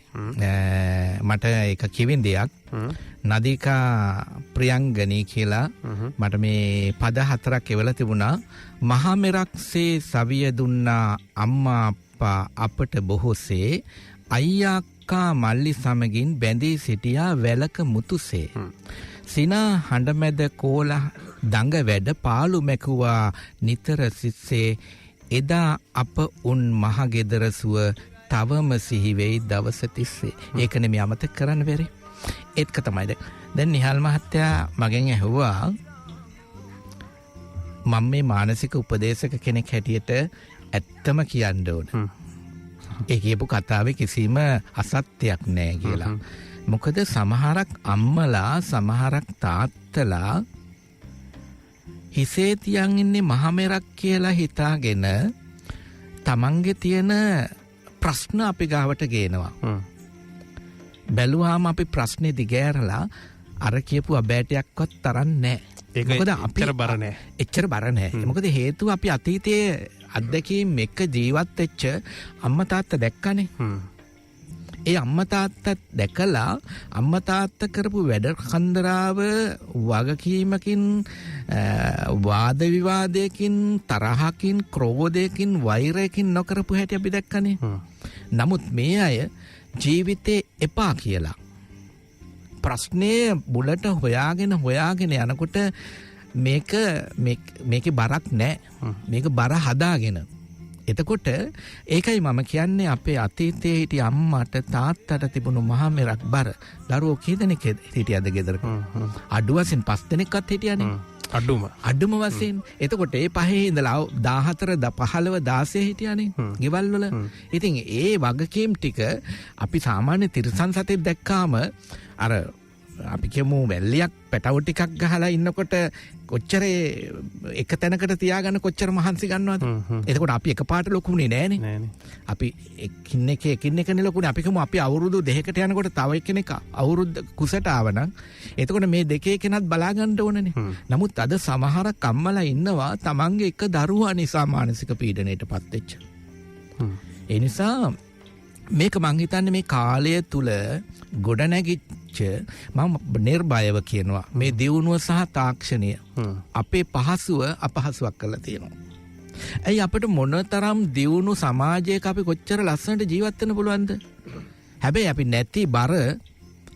Speaker 2: මට එක කිවින් දෙයක් නදිකා ප්‍රියංගනී කියලා මට මේ පද 4ක් එවලා තිබුණා. මහා මෙරක්සේ සවිය දුන්නා අම්මා අප්පා අපට බොහෝසේ අයියා අක්කා මල්ලි සමගින් බැඳී සිටියා වැලක මුතුසේ. සිනා හඬමැද කෝල දඟ වැඩ පාළු මැකුවා නිතර සිස්සේ එදා අප උන් මහගෙදර සුව තවම සිහිවෙයි දවස තිස්සේ. ඒක නෙමෙයි අමතක කරන්න බැරි. ඒත්ක තමයි දැන් නිහාල් මහත්තයා මගෙන් ඇහුවා මම මේ මානසික උපදේශක කෙනෙක් හැටියට ඇත්තම කියන්න ඕන. ඒ කියපු කතාවේ කිසිම අසත්‍යයක් නැහැ කියලා. මොකද සමහරක් අම්මලා සමහරක් තාත්තලා හිසේ තියන් ඉන්නේ මහමෙරක් කියලා හිතාගෙන තමන්ගේ තියෙන ප්‍රශ්න අපි ගාවට ගේනවා. බැලුවාම අපි ප්‍රශ්නේ දිගෑරලා අර කියපු අබෑටයක්වත් තරම් නැහැ. මොකද අපි එච්චර බර නැහැ. මොකද හේතුව අපි අතීතයේ අත්දැකීම් එක්ක ජීවත් වෙච්ච අම්මා තාත්තා දැක්කනේ. ඒ අම්මා තාත්තා දැකලා අම්මා තාත්තා කරපු වැඩ කන්දරාව වගකීමකින් වාද විවාදයකින් තරහකින් ක්‍රෝධයකින් වෛරයකින් නොකරපු හැටි අපි දැක්කනේ. නමුත් මේ අය ජීවිතේ එපා කියලා ප්‍රශ්නේ බුලට හොයාගෙන යනකොට මේක බරක් නෑ. මේක බර හදාගෙන. එතකොට ඒකයි මම කියන්නේ අපේ අතීතයේ හිටිය අම්මට තාත්තට තිබුණු මහමෙරක් බර දරුවෝ කී දෙනෙක් හිටියද ගෙදර? අඩු වශයෙන් 5 දෙනෙක්වත් හිටියනේ. අඩුම වශයෙන්. එතකොට ඒ පහේ ඉඳලා 14 15 16 හිටියානේ ගෙවල් වල. ඉතින් ඒ වගකීම් ටික අපි සාමාන්‍ය තිරසන් සතෙක් දැක්කාම අර අපි කියමු වැල්ලියක් පැටව ටිකක් ගහලා ඉන්නකොට කොච්චර එක තැනකට තියාගන්න කොච්චර මහන්සි ගන්නවද? එතකොට අපි එකපාරට ලොකුනේ නෑනේ. අපි එකින් එක ලොකුනේ. අපි කියමු අපි අවුරුදු 2කට යනකොට තව එක්කෙනෙක් අවුරුද්ද කුසට ආවනම් එතකොට මේ දෙකේ කෙනත් බලා ගන්න ඕනනේ. නමුත් අද සමහර කම්මලා ඉන්නවා තමන්ගේ එක දරුවා නිසා මානසික පීඩනයටපත් වෙච්ච. ඒ නිසා මේක මං හිතන්නේ මේ කාලය තුල ගොඩනැගිච්ච මම නිර්භයව කියනවා මේ දියුණුව සහ තාක්ෂණය අපේ පහසුව අපහසුවක් කරලා තියෙනවා. ඇයි අපිට මොනතරම් දියුණු සමාජයක අපි කොච්චර ලස්සනට ජීවත් වෙන්න පුළුවන්ද? හැබැයි අපි නැති බර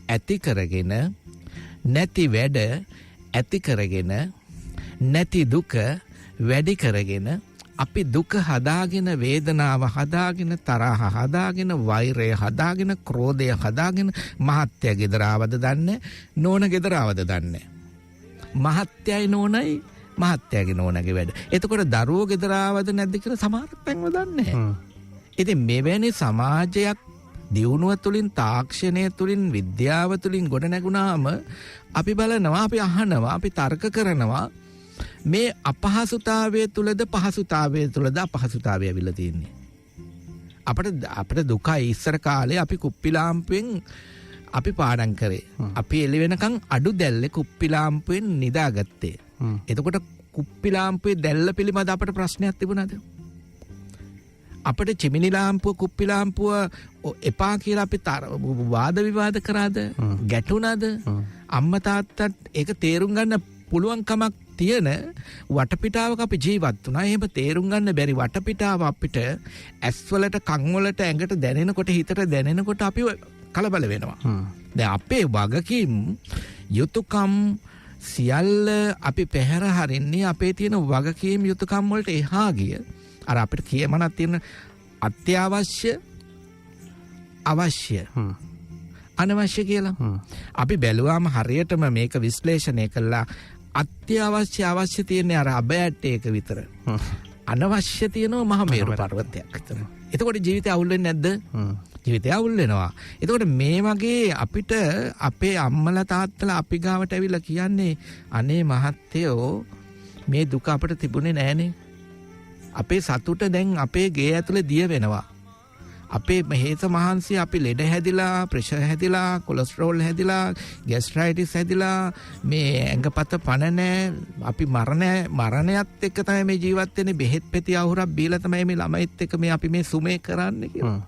Speaker 2: ඇති කරගෙන නැති වැඩ ඇති කරගෙන නැති දුක වැඩි කරගෙන අපි දුක හදාගෙන වේදනාව හදාගෙන තරහ හදාගෙන වෛරය හදාගෙන ක්‍රෝධය හදාගෙන මහත්ය ගෙදරවද දන්නේ නෝන ගෙදරවද දන්නේ මහත්යයි නෝනයි මහත්යගේ නෝනගේ වැඩ. එතකොට දරුවෝ ගෙදරවද නැද්ද කියලා සමහර පැන්ව දන්නේ නැහැ. ඉතින් මෙවැනි සමාජයක් දියුණුව තුළින් තාක්ෂණය තුළින් විද්‍යාව තුළින් ගොඩ නැගුණාම අපි බලනවා අපි අහනවා අපි තර්ක කරනවා මේ අපහසුතාවය තුළද පහසුතාවය තුළද අපහසුතාවය ඇවිල්ලා තියෙන්නේ. අපිට දුකයි ඉස්සර කාලේ අපි කුප්පි ලාම්පුවෙන් අපි පාඩම් කරේ. අපි එළි වෙනකන් අඩු දැල්ලේ කුප්පි ලාම්පුවෙන් නිදාගත්තේ. එතකොට කුප්පි ලාම්පුවේ දැල්ල පිළිබඳ අපට ප්‍රශ්නයක් තිබුණාද? අපිට චිමිනි ලාම්පුව කුප්පි ලාම්පුව එපා කියලා අපි වාද විවාද කරාද? ගැටුණාද? අම්මා තාත්තට ඒක තේරුම් ගන්න පුළුවන් කමක් තියෙන වටපිටාවක අපි ජීවත් වුණා. එහෙම තේරුම් ගන්න බැරි වටපිටාව අපිට ඇස්වලට කන් වලට ඇඟට දැනෙනකොට හිතට දැනෙනකොට අපි කලබල වෙනවා. දැන් අපේ වගකීම් යුතුයකම් සියල්ල අපි පැහැර හරින්නේ අපේ තියෙන වගකීම් යුතුයකම් වලට එහා ගිය අර අපිට කියමනක් තියෙන අත්‍යවශ්‍ය අවශ්‍ය අනවශ්‍ය කියලා. අපි බැලුවාම හරියටම මේක විශ්ලේෂණය කළා අත්‍යවශ්‍ය අවශ්‍ය තියෙන්නේ අර අබෑට් එක විතර. අනවශ්‍ය තියෙනවා මහ මේරු පර්වතයක් විතර. එතකොට ජීවිතය අවුල් වෙන්නේ නැද්ද? ජීවිතය අවුල් වෙනවා. එතකොට මේ වගේ අපිට අපේ අම්මලා තාත්තලා අපි ගාවට ඇවිල්ලා කියන්නේ අනේ මහත්තයෝ මේ දුක අපිට තිබුණේ නෑනේ. අපේ සතුට දැන් අපේ ගේ ඇතුලේ දිය වෙනවා. අපේ මෙහෙත මහන්සිය අපි ලෙඩ හැදිලා ප්‍රෙෂර් හැදිලා කොලෙස්ටරෝල් හැදිලා ગેස්ට්‍රයිටිස් හැදිලා මේ ඇඟපත පණ නැහැ අපි මරණයත් එක්ක තමයි මේ ජීවත් වෙන්නේ බෙහෙත් පෙති අහුරක් බීලා තමයි මේ ළමයිත් එක්ක මේ අපි මේ සුමේ කරන්නේ කියලා.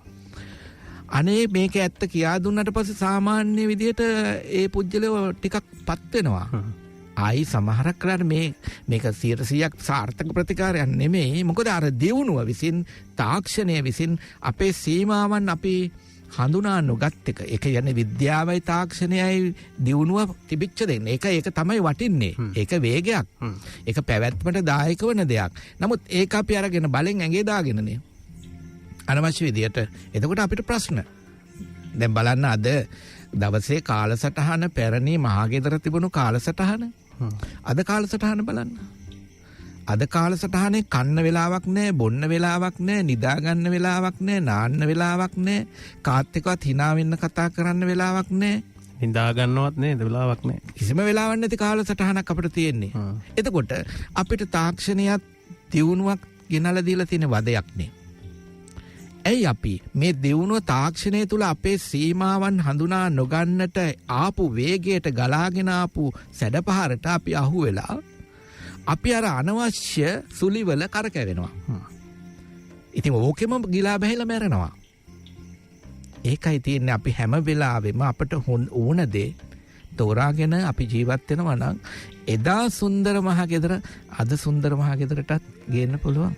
Speaker 2: අනේ මේක ඇත්ත කියා දුන්නට පස්සේ සාමාන්‍ය විදියට ඒ පුජ්‍යලව ටිකක් පත් වෙනවා. ආයි සමහරක් කරාට මේක 100% සාර්ථක ප්‍රතිකාරයක් නෙමෙයි. මොකද අර දියුණුව විසින් තාක්ෂණය විසින් අපේ සීමාවන් අපි හඳුනා නොගත් එක. ඒක කියන්නේ විද්‍යාවයි තාක්ෂණයයි දියුණුව තිබිච්ච දෙන්නේ. ඒක තමයි වටින්නේ. ඒක වේගයක්. ඒක පැවැත්මට දායක වෙන දෙයක්. නමුත් ඒක අපි අරගෙන බලෙන් ඇඟේ දාගෙනනේ. අනවශ්‍ය විදියට. එතකොට අපිට ප්‍රශ්න. දැන් බලන්න අද දවසේ කාලසටහන පැරණි මහගෙදර තිබුණු කාලසටහන අද කාලසටහන බලන්න. අද කාලසටහනේ කන්න වෙලාවක් නැහැ, බොන්න වෙලාවක් නැහැ, නිදා ගන්න වෙලාවක් නැහැ, නාන්න වෙලාවක් නැහැ, කාත් එක්කවත් hina වෙන්න කතා කරන්න වෙලාවක් නැහැ.
Speaker 1: නිදා ගන්නවත් නේද වෙලාවක් නැහැ.
Speaker 2: කිසිම වෙලාවක් නැති කාලසටහනක් අපිට තියෙන්නේ. එතකොට අපිට තාක්ෂණියත් දියුණුවක් ගෙනලා දීලා තියෙන වදයක් නේ. ඇයි අපි මේ දියුණුව තාක්ෂණය තුළ අපේ සීමාවන් හඳුනා නොගන්නට ආපු වේගයට ගලාගෙන ආපු සැඩපහරට අපි අහු වෙලා අපි අර අනවශ්‍ය සුලිවල කරකැවෙනවා. ඉතින් ඕකෙම ගිලා බැහැලා මැරෙනවා. ඒකයි තියෙන්නේ අපි හැම වෙලාවෙම අපට ඕන දේ තෝරාගෙන අපි ජීවත් වෙනවා නම් එදා සුන්දර මහගෙදර අද සුන්දර මහගෙදරටත් ගේන්න පුළුවන්.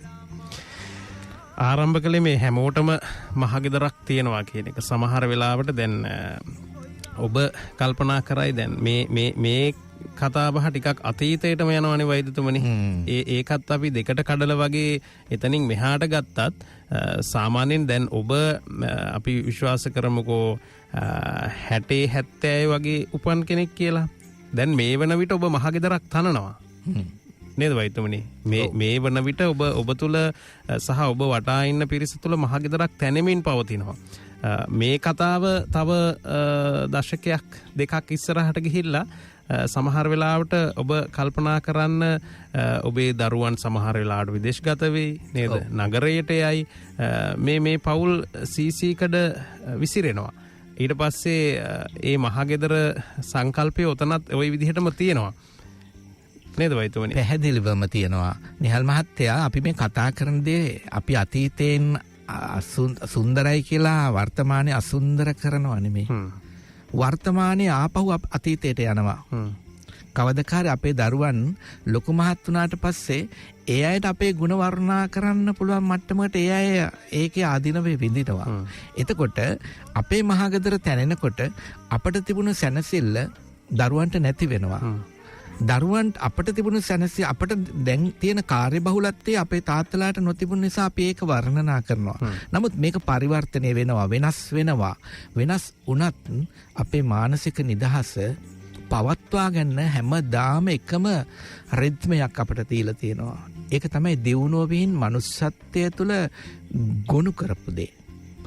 Speaker 1: ආරම්භ කළේ මේ හැමෝටම මහගෙදරක් තියෙනවා කියන එක. සමහර වෙලාවට දැන් ඔබ කල්පනා කරයි දැන් මේ කතාබහ ටිකක් අතීතයටම යනවනේ වෛද්‍යතුමනි. ඒකත් අපි දෙකට කඩලා වගේ එතනින් මෙහාට ගත්තත් සාමාන්‍යයෙන් දැන් ඔබ අපි විශ්වාස කරමුකෝ 60 70 වගේ උපන් කෙනෙක් කියලා. දැන් මේ වන විට ඔබ මහගෙදරක් තනනවා. නේද වෛද්‍යතුමනි? මේ වන විට ඔබ තුල සහ ඔබ වටා ඉන්න පිරිස තුල මහගෙදරක් තැනෙමින් පවතිනවා. මේ කතාව තව දශකයක් දෙකක් ඉස්සරහට ගිහිල්ලා සමහර වෙලාවට ඔබ කල්පනා කරන්න ඔබේ දරුවන් සමහර වෙලාවට විදේශගත වෙයි නේද? නගරයට යයි මේ පවුල් සීසීකඩ විසිරෙනවා. ඊට පස්සේ ඒ මහගෙදර සංකල්පය උතනත් ওই විදිහටම තියෙනවා. නේද වෛද්‍යතුමනි?
Speaker 2: පැහැදිලිවම තියෙනවා. නිහල් මහත්තයා අපි මේ කතා කරන දේ අපි අතීතයෙන් සුන්දරයි කියලා වර්තමානයේ අසුන්දර කරනවා නෙමෙයි. වර්තමානයේ ආපහු අතීතයට යනවා. කවදකාරී අපේ දරුවන් ලොකු මහත් වුණාට පස්සේ ඒ අයට අපේ ගුණ වර්ණනා කරන්න පුළුවන් මට්ටමකට ඒ අය ඒකේ ආධිනවේ විඳිනවා. එතකොට අපේ මහගෙදර තැනෙනකොට අපට තිබුණු සැනසෙල්ල දරුවන්ට නැති වෙනවා. දරුවන්ට අපට තිබුණු සැනසෙල්ල අපට දැන් තියෙන කාර්යබහුලත්වයේ අපේ තාත්තලාට නොතිබුණ නිසා අපි ඒක වර්ණනා කරනවා. නමුත් මේක පරිවර්තනය වෙනවා, වෙනස් වෙනවා. වෙනස් වුණත් අපේ මානසික නිදහස පවත්වා ගන්න හැමදාම එකම රිද්මයක් අපිට තියලා තියෙනවා. ඒක තමයි දියුණුව විහින් මනුස්සත්වය තුළ ගොනු කරපු දේ.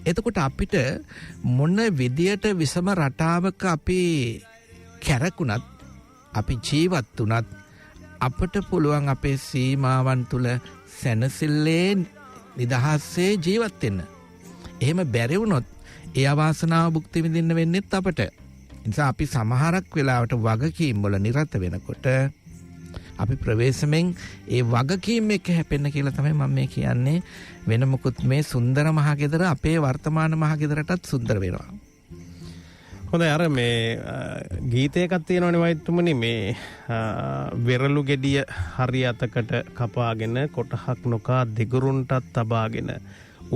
Speaker 2: එතකොට අපිට මොන විදියට විසම රටාවක අපි කැරකුණත් අපි ජීවත් වුණත් අපට පුළුවන් අපේ සීමාවන් තුළ සැනසෙල්ලේ නිදහසේ ජීවත් වෙන්න. එහෙම බැරි වුණොත් ඒ අවාසනාව භුක්ති විඳින්න වෙන්නේත් අපට. ඒ නිසා අපි සමහරක් වෙලාවට වගකීම් වල නිරත වෙනකොට අපි ප්‍රවේශමෙන් ඒ වගකීම් එක්ක හැපෙන්න කියලා තමයි මම මේ කියන්නේ. වෙන මොකුත් මේ සුන්දර මහගෙදර අපේ වර්තමාන මහගෙදරටත් සුන්දර වෙනවා.
Speaker 1: හොඳයි අර මේ ගීතයකක් තියෙනවනේ වෛද්‍යතුමනි මේ වෙරළු ගෙඩිය හරි අතකට කපාගෙන කොටහක් නොකා දෙගුරුන්ටත් තබාගෙන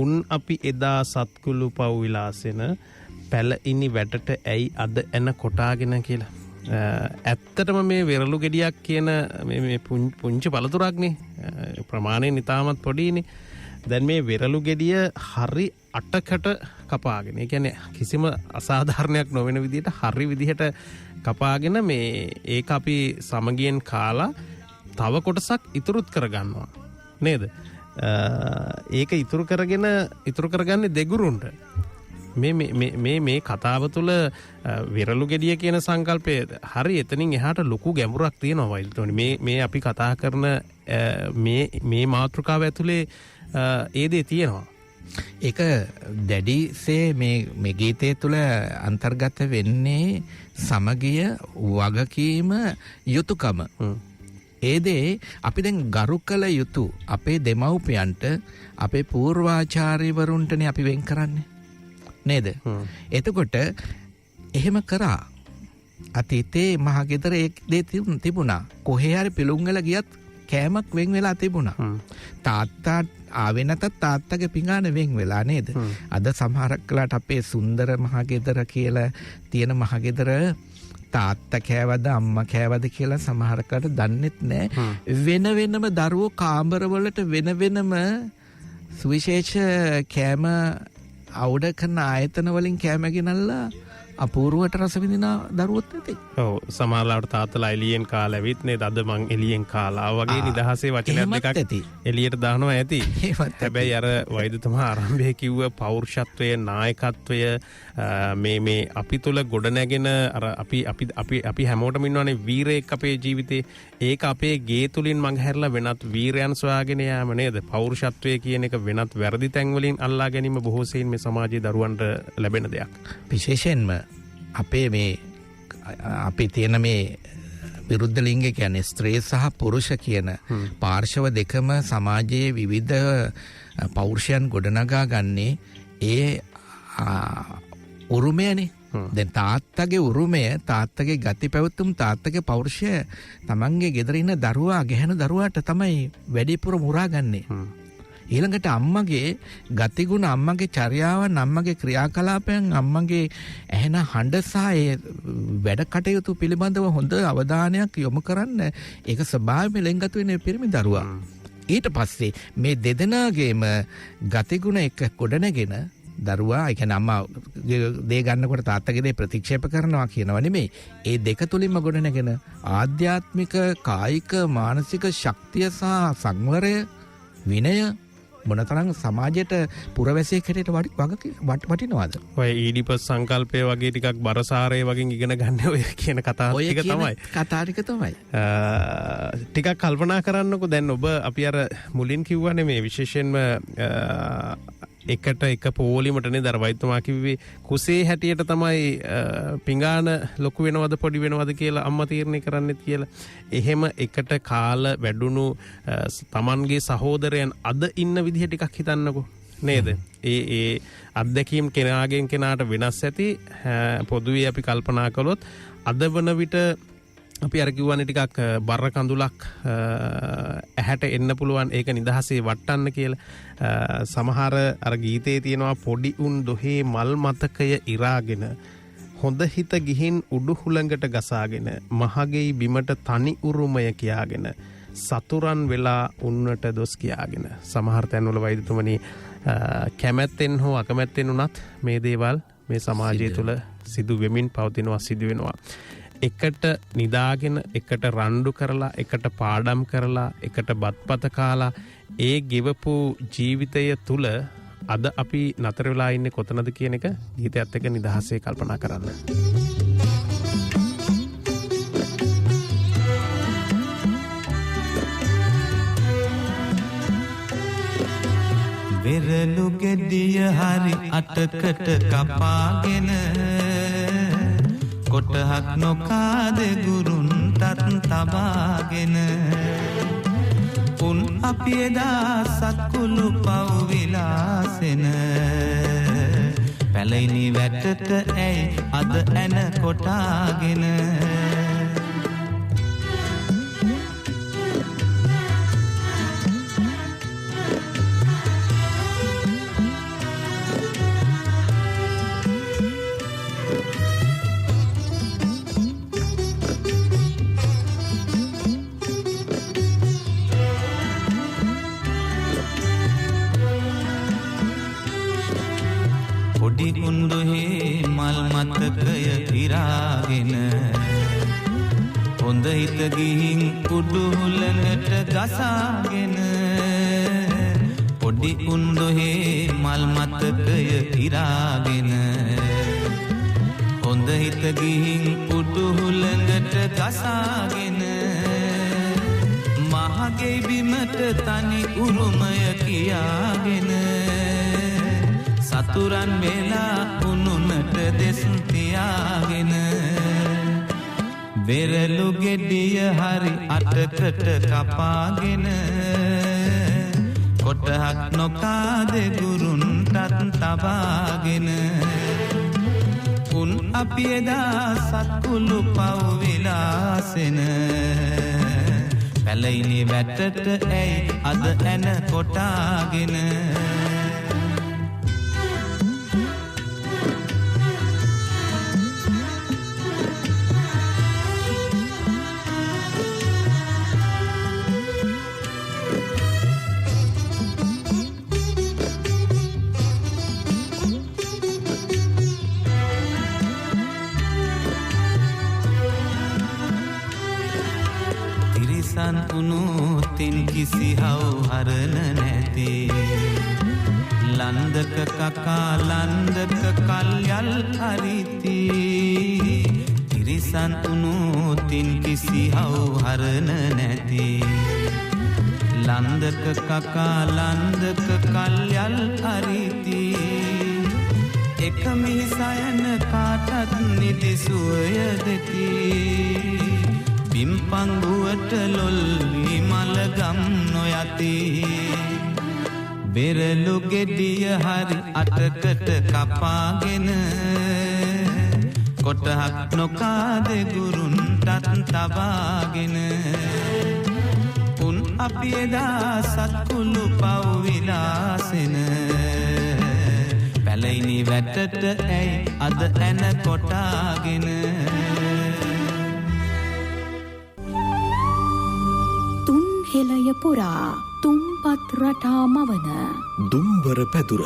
Speaker 1: උන් අපි එදා සත්කුළු පව් විලාසෙන පැල ඉනි වැටට ඇයි අද එන කොටාගෙන කියලා. ඇත්තටම මේ වෙරළු ගෙඩියක් කියන මේ පුංචි පළතුරක්නේ ප්‍රමාණයෙන් ඉතාමත් පොඩිනේ. දැන් මේ වෙරළු ගෙඩිය හරි අටකට කපාගෙන ඒ කියන්නේ කිසිම අසාධාරණයක් නොවන විදිහට හරි විදිහට කපාගෙන මේ ඒක අපි සමගියෙන් කාලා තව කොටසක් ඉතුරුත් කරගන්නවා නේද? ඒක ඉතුරු කරගන්නේ දෙගුරුන්ට. මේ කතාව තුළ විරලු ගෙඩිය කියන සංකල්පය හරි එතනින් එහාට ලොකු ගැඹුරක් තියෙනවා වෛද්‍යතුමනි. මේ අපි කතා කරන මේ මාතෘකාව ඇතුලේ ඒ දේ තියෙනවා.
Speaker 2: ඒක දැඩිසේ මේ ගීතය තුළ අන්තර්ගත වෙන්නේ සමගිය, වගකීම, යුතුයකම. ඒ දේ අපි දැන් ගරු කළ යුතු අපේ දෙමව්පියන්ට, අපේ පූර්වාචාර්යවරුන්ටනේ අපි වෙන් කරන්නේ නේද? එතකොට එහෙම කරා අතීතේ මහගෙදර ඒ දේ තිබුණා. කොහේ හරි පිළුංගල ගියත් කෑමක් වෙන් වෙලා තිබුණා. තාත්තා ආවේ නැතත් තාත්තගේ පිඟාන වෙන් වෙලා නේද? අද සමහරක් වෙලාවට අපේ සුන්දර මහගෙදර කියලා තියෙන මහගෙදර තාත්තා කෑවද අම්මා කෑවද කියලා සමහරකට දන්නෙත් නැහැ. වෙන වෙනම දරුවෝ කාමරවලට වෙන වෙනම සුවිශේෂ කෑම අවුඩ කරන ආයතන වලින් කෑම ගෙනල්ලා අපූර්වට රස විඳින දරුවොත් ඇති.
Speaker 1: ඔව් සමහරවිට තාත්තලා එළියෙන් කාලා ඇවිත් නේද අද මං එළියෙන් කාලා වගේ නිදහසේ වචනයක් දෙකක් එළියට දානවා ඇති. හැබැයි අර වෛද්‍යතුමා ආරම්භයේ කිව්ව පෞරුෂත්වය, නායකත්වය මේ අපි තුල ගොඩ නැගෙන අර අපි හැමෝටම ඉන්නවනේ වීරයෙක් අපේ ජීවිතේ. ඒක අපේ ගේ තුලින් මං හැරලා වෙනත් වීරයන් සොයාගෙන යාම නේද? පෞරුෂත්වය කියන එක වෙනත් වැරදි තැන් වලින් අල්ලා ගැනීම බොහෝ සෙයින් මේ සමාජයේ දරුවන්ට ලැබෙන දෙයක්.
Speaker 2: විශේෂයෙන්ම අපේ තියෙන මේ විරුද්ධ ලිංග කියන්නේ ස්ත්‍රී සහ පුරුෂ කියන පාර්ශව දෙකම සමාජයේ විවිධ පෞරුෂයන් ගොඩනගා ගන්නේ ඒ උරුමයනේ. දැන් තාත්තගේ උරුමය, තාත්තගේ ගති පැවතුම්, තාත්තගේ පෞරුෂය තමන්ගේ ගෙදර ඉන්න දරුවා, ගැහැණු දරුවාට තමයි වැඩිපුර මුරා ගන්නේ. ඊළඟට අම්මගේ ගතිගුණ, අම්මගේ චර්යාවන්, අම්මගේ ක්‍රියාකලාපයන්, අම්මගේ ඇහෙන හඬ සහ ඒ වැඩ කටයුතු පිළිබඳව හොඳ අවධානයක් යොමු කරන්න ඒක ස්වභාවයෙන් ලෙන්ගතු වෙන පිරිමි දරුවා. ඊට පස්සේ මේ දෙදෙනාගේම ගතිගුණ එක ගොඩනගෙන දරුවා, ඒ කියන්නේ අම්මා දේ ගන්නකොට තාත්තගේ දේ ප්‍රතික්ෂේප කරනවා කියනවා නෙමෙයි. ඒ දෙක තුලින්ම ගොඩනගෙන ආධ්‍යාත්මික, කායික, මානසික ශක්තිය සහ සංවරය, විනය මොනතරම් සමාජයට පුරවැසියෙක් හැටියට වටිනවද?
Speaker 1: ඔය ඊඩිපස් සංකල්පය වගේ ටිකක් බරසාරය වගේ ඉගෙන ගන්න ඔය කියන කතා ටික තමයි.
Speaker 2: කතා ටික තමයි.
Speaker 1: ටිකක් කල්පනා කරන්නකෝ දැන් ඔබ අපි අර මුලින් කිව්වනේ මේ විශේෂයෙන්ම එකට එක පෝලිමටනේ දර වෛද්‍යතුමා කිව්වේ කුසේ හැටියට තමයි පිඟාන ලොකු වෙනවද පොඩි වෙනවද කියලා අම්මා තීරණය කරන්නෙත් කියලා. එහෙම එකට කාල වැඩුණු තමන්ගේ සහෝදරයන් අද ඉන්න විදිහ ටිකක් හිතන්නකෝ නේද? ඒ අත්දැකීම් කෙනාගෙන් කෙනාට වෙනස් ඇති. පොදුවේ අපි කල්පනා කළොත් අද වන විට අපි අර කිව්වනේ ටිකක් බර කඳුලක් ඇහැට එන්න පුළුවන් ඒක නිදහසේ වටන්න කියලා. සමහර අර ගීතේ තියෙනවා පොඩි උන් දොහේ මල් මතකය ඉරාගෙන හොඳ හිත ගිහින් උඩු හුළඟට ගසාගෙන මහගෙයි බිමට තනි උරුමය කියාගෙන සතුරන් වෙලා උන්නට දොස් කියාගෙන. සමහර තැන්වල වෛද්‍යතුමනි කැමැත්තෙන් හෝ අකමැත්තෙන් උනත් මේ දේවල් මේ සමාජය තුළ සිදු වෙමින් පවතිනවා, සිදු වෙනවා. එකට නිදාගෙන එකට රණ්ඩු කරලා එකට පාඩම් කරලා එකට බත්පත කාලා ඒ ගෙවපු ජීවිතය තුල අද අපි නතර වෙලා ඉන්නේ කොතනද කියන එක ගීතයත් එක්ක නිදහසේ කල්පනා කරන්න.
Speaker 4: වෙරළු ගෙඩිය හරි අටකට කපාගෙන කොටහක් නොකාද ගුරුන්ටත් තබාගෙන උන් අපි එදා සක්කුළු පව් විලාසෙන පැලයිනි වැටට ඇයි අද ඇන කොටාගෙන උන්දුහේ මල් මතකය ඉරාගෙන හොඳ හිත ගිහින් උඩුහුලඟට ගසාගෙන පොඩි උන්දුහේ මල් මතකය ඉරාගෙන හොඳ හිත ගිහින් උඩුහුලඟට ගසාගෙන මහගේ බිමට තනි උරුමය කියාගෙන සතුරන් වෙලා උනුනට දෙස් තියාගෙන වෙරළු ගෙඩිය හරි අටකට කපාගෙන කොටහක් නොකාද ගුරුන්ටත් තබාගෙන උන් අපි එදා සක්කුළු පව් විලාසෙන පැලයිනි වැටට ඇයි අද ඇන කොටාගෙන උනුතින් කිසි හවුහරණ නැති ලන්දක කකා ලන්දක කල්යල් හරිති තිරිසන් උනුතින් කිසි හවුහරණ නැති ලන්දක කකා ලන්දක කල්යල් හරිති එක මිසයන කාටත් නිදිසුවය දෙති පිම්පංගුවට ලොල්ලි මලගම් නොයති වෙරළු ගෙඩිය හරි අටකට කපාගෙන කොටහක් නොකාද ගුරුන්ටත් තබාගෙන උන් අපි එදා සක්කුළු පව් විලාසෙන පැලයිනි වැටට ඇයි අද ඇන කොටාගෙන
Speaker 5: හෙළය පුරා තුම්පත් රටා මවන
Speaker 6: දුම්බර පැදුර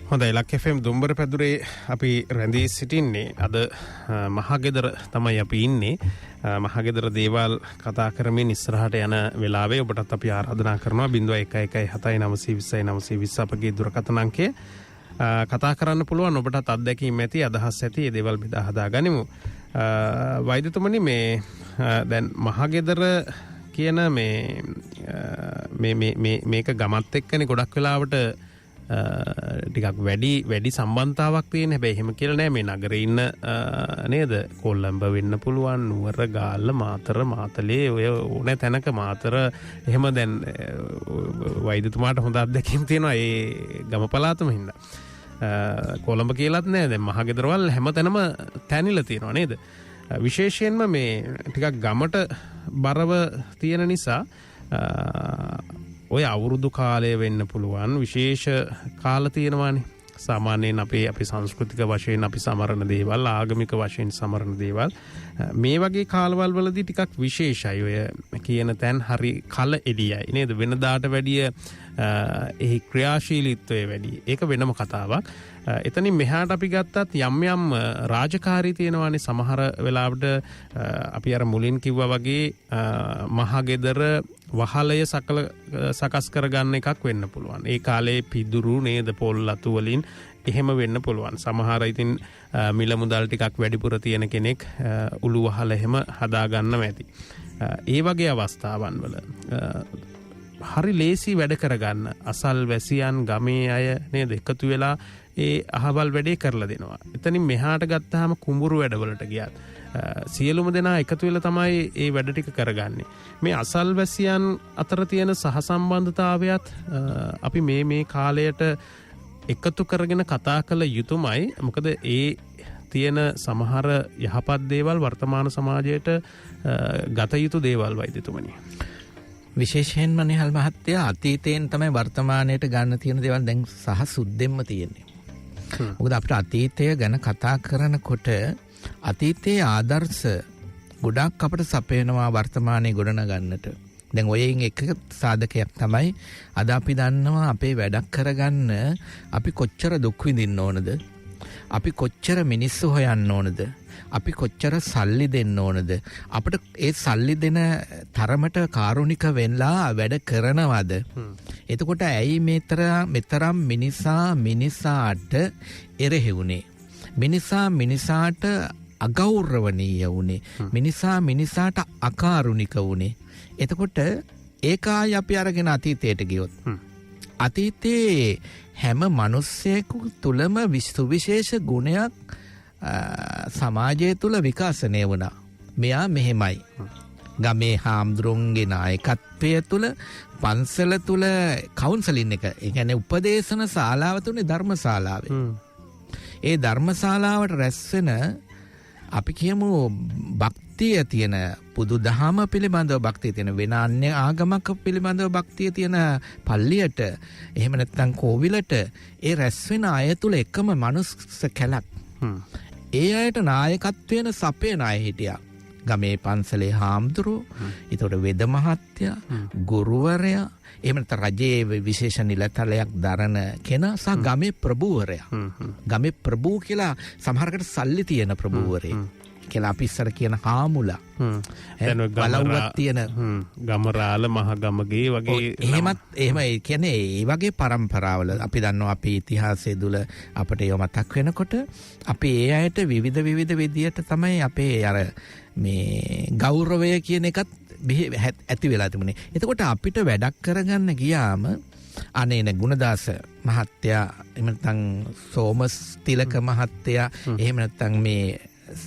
Speaker 1: හොඳයි ලක් FM දුම්බර පැදුරේ අපි රැඳී සිටින්නේ අද මහගෙදර තමයි අපි ඉන්නේ මහගෙදර දේවල් කතා කරමින් ඉස්සරහට යන වෙලාවේ ඔබටත් අපි ආරාධනා කරනවා 01172920 අපගේ දුරකථන අංකය කතා කරන්න පුළුවන් ඔබටත් අත්දැකීම් ඇති අදහස් ඇති මේ දේවල් බෙදා හදා ගනිමු වෛද්‍යතුමනි මේ දැන් මහගෙදර කියන මේක ගමත් එක්කනේ ගොඩක් වෙලාවට ටිකක් වැඩි සම්බන්ධතාවක් තියෙන හැබැයි එහෙම කියලා නෑ මේ නගරේ ඉන්න නේද කොළඹ වෙන්න පුළුවන් නුවර ගාල්ල මාතර මාතලේ ඔය ඕන තැනක මාතර එහෙම දැන් වෛද්‍යතුමාට හොඳ අත්දැකීම් තියෙනවා ඒ ගම පළාතම හින්දා කොළඹ කියලාත් නෑ දැන් මහගෙදරවල් හැම තැනම තැනිලා තියෙනවා නේද විශේෂයෙන්ම මේ ටිකක් ගමට බරව තියෙන නිසා ඔය අවුරුදු කාලය වෙන්න පුළුවන් විශේෂ කාල තියෙනවානේ. සාමාන්‍යයෙන් අපි සංස්කෘතික වශයෙන් අපි සමරන දේවල්, ආගමික වශයෙන් සමරන දේවල් මේ වගේ කාලවල වලදී ටිකක් විශේෂයි. ඔය කියන තැන් හරි කල එළියයි නේද? වෙනදාට වැඩිය එහි ක්‍රියාශීලීත්වය වැඩි. ඒක වෙනම කතාවක්. එතනින් මෙහාට අපි ගත්තත් යම් යම් රාජකාරී තියෙනවානේ. සමහර වෙලාවට අපි අර මුලින් කිව්වා වගේ මහගෙදර වහලය සකස් කරගන්න එකක් වෙන්න පුළුවන්. ඒ කාලේ පිදුරු නේද පොල් ලතු වලින් එහෙම වෙන්න පුළුවන්. සමහර ඉතින් මිල මුදල් ටිකක් වැඩිපුර තියෙන කෙනෙක් උළු වහල එහෙම හදාගන්නව ඇති. ඒ වගේ අවස්ථාවන් වල හරි ලේසි වැඩ කරගන්න අසල් වැසියන් ගමේ අය නේද එකතු වෙලා ඒ අහවල් වැඩේ කරලා දෙනවා. එතනින් මෙහාට ගත්තාම කුඹුරු වැඩවලට ගියත් සියලුම දෙනා එකතු වෙලා තමයි ඒ වැඩ ටික කරගන්නේ. මේ අසල්වැසියන් අතර තියෙන සහසම්බන්ධතාවයත් අපි මේ කාලයට එකතු කරගෙන කතා කළ යුතුමයි. මොකද ඒ තියෙන සමහර යහපත් දේවල් වර්තමාන සමාජයට ගත යුතු දේවල් වෛද්‍යතුමනි.
Speaker 2: විශේෂයෙන්ම නිහල් මහත්තයා අතීතයෙන් තමයි වර්තමානයට ගන්න තියෙන දේවල් දැන් සහ සුද්ධෙන්ම තියෙන්නේ. මොකද අපිට අතීතය ගැන කතා කරනකොට අතීතයේ ආදර්ශ ගොඩක් අපට සපයනවා වර්තමානයේ ගොඩනගන්නට. දැන් ඔයෙන් එක සාධකයක් තමයි අද අපි දන්නවා අපේ වැඩක් කරගන්න අපි කොච්චර දුක් විඳින්න ඕනද? අපි කොච්චර මිනිස්සු හොයන්න ඕනද? අපි කොච්චර සල්ලි දෙන්න ඕනද? අපිට ඒ සල්ලි දෙන තරමට කාරුණික වෙලා වැඩ කරනවද? එතකොට ඇයි මෙතරම් මිනිසාට එරෙහිුනේ? මිනිසාට අගෞරවනීය වුණේ. මිනිසාට අකාරුණික වුණේ. එතකොට ඒකයි අපි අරගෙන අතීතයට ගියොත්. අතීතයේ හැම මිනිස්සෙකු තුලම විශේෂ ගුණයක් සමාජය තුල විකාශනය වුණා. මෙයා මෙහෙමයි. ගමේ හාමුදුරුවන්ගේ නායකත්වය තුල පන්සල තුල කවුන්සලින් එක. ඒ කියන්නේ උපදේශන ශාලාව තුනේ ධර්මශාලාවේ. ඒ ධර්මශාලාවට රැස් වෙන අපි කියමු භක්තිය තියෙන බුදුදහම පිළිබඳව භක්තිය තියෙන වෙන අන්‍ය ආගමක පිළිබඳව භක්තිය තියෙන පල්ලියට එහෙම නැත්නම් කෝවිලට ඒ රැස් වෙන අය තුල එකම මනුස්ස කැලක්. ඒ අයට නායකත්වයෙන් සපේන අය හිටියා. ගමේ පන්සලේ හාමුදුරුවෝ, ඊට වෙද මහත්තයා, ගුරුවරයා, එහෙම නැත්නම් රජයේ විශේෂ නිලතලයක් දරන කෙනා සහ ගමේ ප්‍රභූවරයා. ගමේ ප්‍රභූ කියලා සමහරකට සල්ලි තියෙන ප්‍රභූවරේ කියලා අපි ඉස්සර කියන හාමුලා. බලවුවක් තියෙන
Speaker 1: ගමරාල මහ ගමගේ වගේ
Speaker 2: එහෙම ඒ කියන්නේ ඒ වගේ પરම්පරාවල අපි දන්නවා අපේ ඉතිහාසයේ දුල අපිට ඒව මතක් වෙනකොට අපි ඒ අයට විවිධ විදියට තමයි අපේ අර මේ ගෞරවය කියන එකත් ඇති වෙලා තිබුණේ. එතකොට අපිට වැඩක් කරගන්න ගියාම අනේන ගුණදාස මහත්තයා එහෙම නැත්නම් සෝමස් තිලක මහත්තයා එහෙම නැත්නම් මේ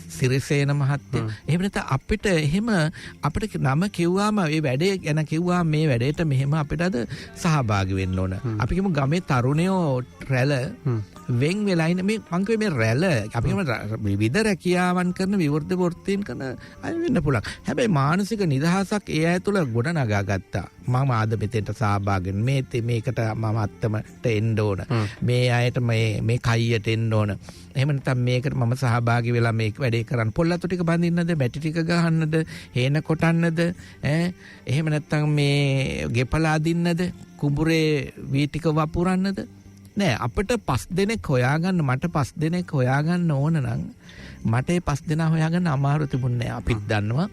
Speaker 2: සිරිසේන මහත්තයා එහෙම නැත්නම් අපිට අපිට නම කිව්වාම ඒ වැඩේ ගැන කිව්වා මේ වැඩේට මෙහෙම අපිට අද සහභාගී වෙන්න ඕන. අපි කියමු ගමේ තරුණයෝ රැළ වෙන් වෙලා ඉන්න මේ මං කියුවේ මේ රැළ අපි කියමු විවිධ රැකියාවන් කරන විවෘත වෘත්තීන් කරන අය වෙන්න පුළුවන්. හැබැයි මානසික නිදහසක් ඒ අය තුළ ගොඩනගා ගත්තා. මම ආද මෙතෙන්ට සහභාගී මේකට මම අත්තමට එන්න ඕන. මේ අයට මේ කයියට එන්න ඕන. එහෙම නැත්නම් මේකට මම සහභාගී වෙලා මේක වැඩේ කරන්න. පොල්ලතු ටික බඳින්නද, බැටි ටික ගහන්නද, හේන කොටන්නද, එහෙම නැත්නම් මේ ගෙපලා අදින්නද, කුඹුරේ වී ටික වපුරන්නද? නෑ අපිට 5 දෙනෙක් හොයාගන්න මට 5 දෙනෙක් හොයාගන්න ඕන නම් මට ඒ 5 දෙනා හොයාගන්න අමාරු තිබුණේ නෑ. අපිත් දන්නවා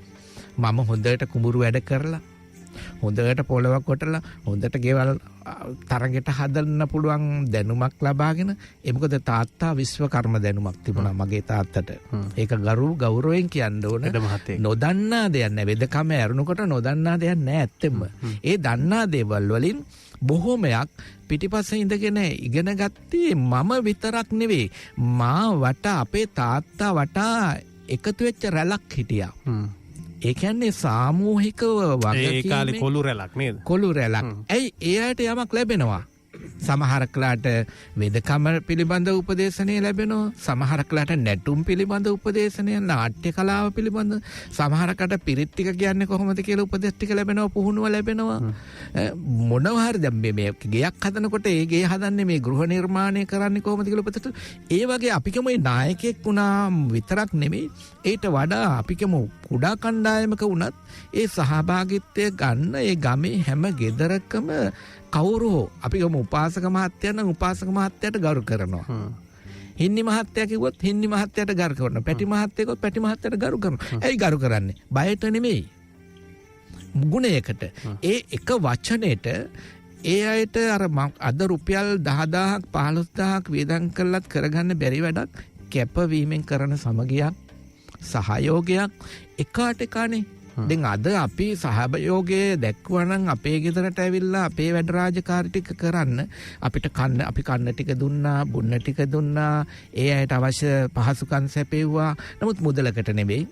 Speaker 2: මම හොඳට කුඹුරු වැඩ කරලා හොඳට පොළවක් කොටලා හොඳට ගෙවල් තරගෙට හදන්න පුළුවන් දැනුමක් ලබාගෙන ඒ මොකද තාත්තා විශ්වකර්ම දැනුමක් තිබුණා මගේ තාත්තට. ඒක ගෞරවයෙන් කියන්න ඕන. නොදන්නා දෙයක් නෑ. වෙදකම ඇරුණකොට නොදන්නා දෙයක් නෑ ඇත්තෙම. ඒ දන්නා දේවල් වලින් බොහෝමයක් පිටිපස්සේ ඉඳගෙන ඉගෙන ගත්තේ මම විතරක් නෙවෙයි. මා වටා අපේ තාත්තා වටා එකතු වෙච්ච රැලක් හිටියා. ඒ කියන්නේ සාමූහිකව වගකීමේ
Speaker 1: ඒ කාලේ කොළු රැලක් නේද?
Speaker 2: කොළු රැලක්. ඇයි ඒ අයට යමක් ලැබෙනවා. සමහර කලාට වෙදකම පිළිබඳ උපදේශනය ලැබෙනවා. සමහර කලාට නැටුම් පිළිබඳ උපදේශනය, නාට්‍ය කලාව පිළිබඳ, සමහරකට පිරිත් ටික කියන්නේ කොහොමද කියලා උපදෙස් ටික ලැබෙනවා, පුහුණුව ලැබෙනවා. මොනවා හරි දැන් මේ ගෙයක් හදනකොට ඒ ගේ හදන්නේ මේ ගෘහ නිර්මාණය කරන්නේ කොහොමද කියලා උපදෙස්. ඒ වගේ අපිකම මේ නායකයෙක් වුණා විතරක් නෙමෙයි, ඊට වඩා අපිකම කුඩා කණ්ඩායමක වුණත් ඒ සහභාගීත්වය ගන්න ඒ ගමේ හැම ගෙදරකම කවුරු හෝ අපි ගමු උපාසක මහත්තයා නම් උපාසක මහත්තයාට ගරු කරනවා. හින්නි මහත්තයා කිව්වොත් හින්නි මහත්තයාට ගරු කරනවා. පැටි මහත්තයා කිව්වොත් පැටි මහත්තයාට ගරු කරනවා. ඇයි ගරු කරන්නේ? බයට නෙමෙයි. ගුණයකට. ඒ එක වචනෙට ඒ අයට අර අද රුපියල් 10000ක් 15000ක් වේදම් කළත් කරගන්න බැරි වැඩක් කැපවීමෙන් කරන සමගියක් සහයෝගයක් එකාට එකානේ. දැන් අද අපි සහයෝගයේ දැක්වනම් අපේ ගෙදරට ඇවිල්ලා අපේ වැඩ රාජකාරී ටික කරන්න අපිට අපි කන්න ටික දුන්නා, බොන්න ටික දුන්නා, ඒ අයට අවශ්‍ය පහසුකම් සැපෙව්වා. නමුත් මුදලකට නෙවෙයි.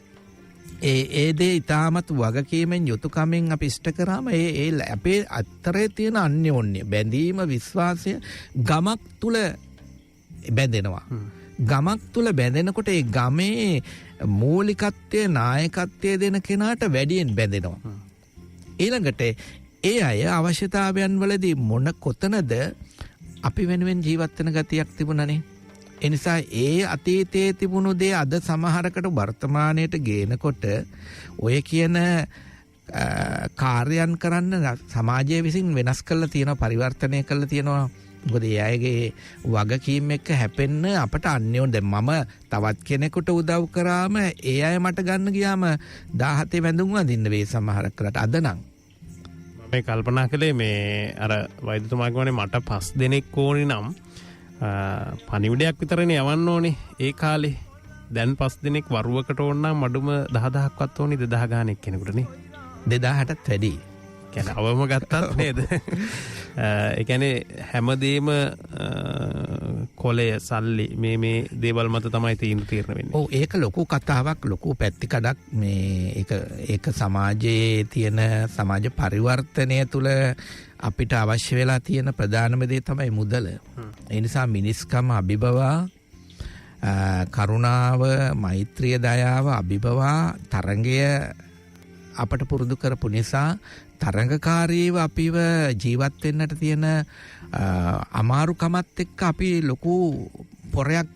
Speaker 2: ඒ දේ ඊටමත් වගකීමෙන් යුතුයකමින් අපි ඉෂ්ට කරාම ඒ අපේ අතරේ තියෙන අන්‍යෝන්‍ය බැඳීම, විශ්වාසය ගමක් තුල බැඳෙනවා. ගමක් තුල බැඳෙනකොට ඒ ගමේ මූලිකත්වයේ නායකත්වයේ දෙන කෙනාට වැඩියෙන් බැඳෙනවා. ඊළඟට ඒ අය අවශ්‍යතාවයන් වලදී මොන කොතනද අපි වෙනුවෙන් ජීවත් වෙන ගතියක් තිබුණානේ. ඒ නිසා ඒ අතීතයේ තිබුණු දේ අද සමහරකට වර්තමානයට ගේනකොට ඔය කියන කාර්යයන් කරන්න සමාජය විසින් වෙනස් කරලා තියෙනවා, පරිවර්තනය කරලා තියෙනවා. මොකද ඒ අයගේ වගකීම් එක්ක හැපෙන්න අපට අන්‍යෝන්‍ය. දැන් මම තවත් කෙනෙකුට උදව් කරාම ඒ අය මට ගන්න ගියාම 17 වැඳුම් වදින්න වෙයි සමහරක් කරලා. අද නම්
Speaker 1: මම කල්පනා කළේ මේ අර වෛද්‍යතුමා කියවනේ මට 5 දෙනෙක් ඕනේ නම් පණිවිඩයක් විතරනේ යවන්න ඕනේ ඒ කාලේ. දැන් 5 දෙනෙක් වරුවකට ඕන නම් මඩුම 10000ක්වත් ඕනේ 2000 ගානෙක් කෙනෙකුට නේ.
Speaker 2: 2000ටත් වැඩි.
Speaker 1: කියන්නේ අවම ගත්තත් නේද? ඒ කියන්නේ හැමදේම කොලය සල්ලි මේ දේවල් මත තමයි තීරණය වෙන්නේ.
Speaker 2: ඔව් ඒක ලොකු කතාවක්, ලොකු පැතිකඩක්. මේ ඒක සමාජයේ තියෙන සමාජ පරිවර්තනය තුළ අපිට අවශ්‍ය වෙලා තියෙන ප්‍රධානම දේ තමයි මුදල. ඒ නිසා මිනිස්කම අභිබවා, කරුණාව, මෛත්‍රිය, දයාව අභිබවා තරංගය අපට පුරුදු කරපු නිසා තරංගකාරීව අපිව ජීවත් වෙන්නට තියෙන අමාරුකමත් එක්ක අපි ලොකු පොරයක්